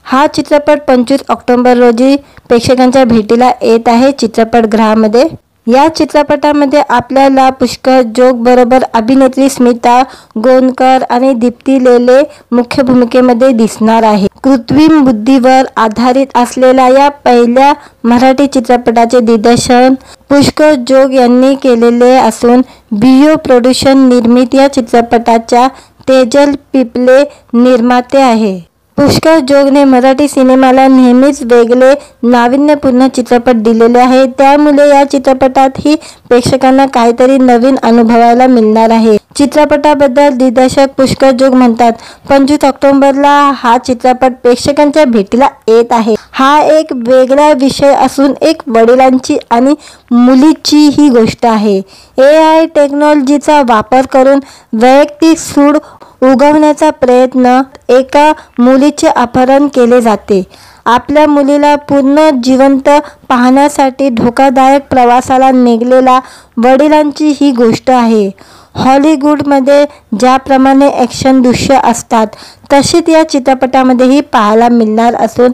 हा चित्रपट 25 ऑक्टोबर रोजी प्रेक्षकांच्या भेटीला येत आहे चित्रपटगृहामध्ये. या चित्रपटामध्ये आपल्याला पुष्कर जोग बरोबर अभिनेत्री स्मिता गोंदकर आणि दीप्ती लेले मुख्य भूमिकेमध्ये दिसणार आहे. कृत्रिम बुद्धीवर आधारित असलेल्या या पहिल्या मराठी चित्रपटाचे दिग्दर्शन पुष्कर जोग यांनी केलेले असून बियो प्रोडक्शन निर्मित या चित्रपटाच्या तेजल पिपले निर्माते आहे. पुष्कर जोगने मराठी सिनेमाला नेहमीच वेगळे नाविन्यपूर्ण चित्रपट दिलेले आहे. त्यामुळे या चित्रपटातही प्रेक्षकांना काहीतरी नवीन अनुभवायला मिळणार आहे. चित्रपटाबद्दल दिग्दर्शक पुष्कर जोग म्हणतात, 25 ऑक्टोबरला हा चित्रपट प्रेक्षकांच्या भेटीला येत आहे. हा एक वेगळा विषय असून एक वडिलांची आणि मुलीची ही गोष्ट आहे. AI टेक्नॉलॉजीचा वापर करून वैयक्तिक सूड उगवण्याचा प्रयत्न. एका मुलीचे अपहरण केले जाते. आपल्या मुलीला पूर्ण जिवंत पाहण्यासाठी धोकादायक प्रवासाला निघालेल्या वडिलांची ही गोष्ट आहे. हॉलिवूडमध्ये ज्याप्रमाणे ॲक्शन दृश्य असतात तशीच या चित्रपटामध्येही पाहायला मिळणार असून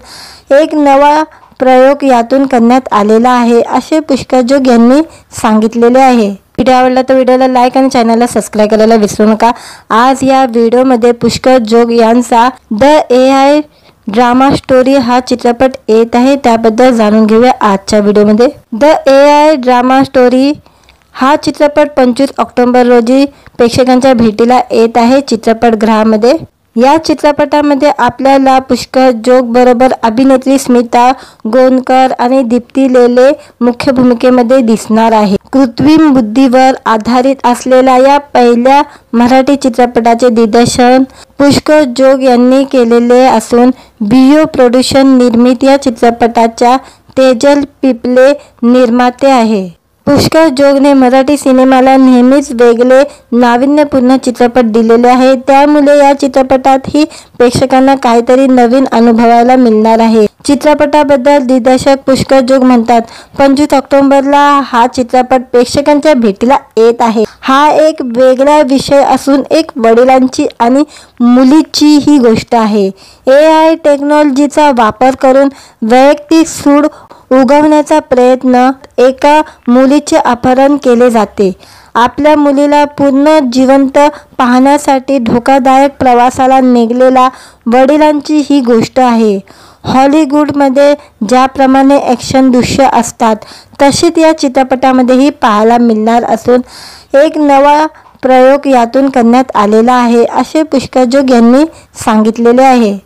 एक नवा प्रयोग यातून करण्यात आलेला आहे, असे पुष्कर जोग यांनी सांगितलेले आहे. व्हिडिओ आवडला तर व्हिडिओला लाईक आणि चॅनलला सबस्क्राईब करायला विसरू नका. आज या व्हिडिओमध्ये पुष्कर जोग यांचा द AI ड्रामा स्टोरी हा चित्रपट येत आहे, त्याबद्दल जाणून घेऊया आजच्या व्हिडिओमध्ये. द AI ड्रामा स्टोरी हा चित्रपट 25 ऑक्टोबर रोजी प्रेक्षकांच्या भेटीला येत आहे चित्रपटगृहामध्ये. या चित्रपटामध्ये आपल्याला पुष्कर जोग बरोबर अभिनेत्री स्मिता गोंदकर आणि दीप्ती लेले मुख्य भूमिकेमध्ये दिसणार आहे. कृत्रिम बुद्धीवर आधारित असलेल्या या पहिल्या मराठी चित्रपटाचे दिग्दर्शन पुष्कर जोग यांनी केलेले असून बियो प्रोडक्शन निर्मित या चित्रपटाच्या तेजल पिपले निर्माते आहे. पुष्कर जोगने मराठी सिनेमाला नेहमीच वेगळे नाविन्यपूर्ण चित्रपट दिलेले आहे. त्यामुळे या चित्रपटातही प्रेक्षकांना काहीतरी नवीन अनुभवायला मिळणार आहे. चित्रपटाबद्दल दिग्दर्शक पुष्कर जोग म्हणतात, 25 ऑक्टोबरला हा चित्रपट प्रेक्षकांच्या भेटीला येत आहे. हा एक वेगळा विषय असून एक वडिलांची आणि मुलीची ही गोष्ट आहे. AI टेक्नॉलॉजीचा वापर करून वैयक्तिक सूड उगवण्याचा प्रयत्न. एका मुलीचे अपहरण केले जाते. आपल्या मुलीला पूर्ण जिवंत पाहण्यासाठी धोकादायक प्रवासाला निघालेल्या वडिलांची ही गोष्ट आहे. हॉलिवूडमध्ये ज्याप्रमाणे ॲक्शन दृश्य असतात तशीच या चित्रपटामध्येही पाहायला मिळणार असून एक नवा प्रयोग यातून करण्यात आलेला आहे, असे पुष्कर जोग यांनी सांगितलेले आहे.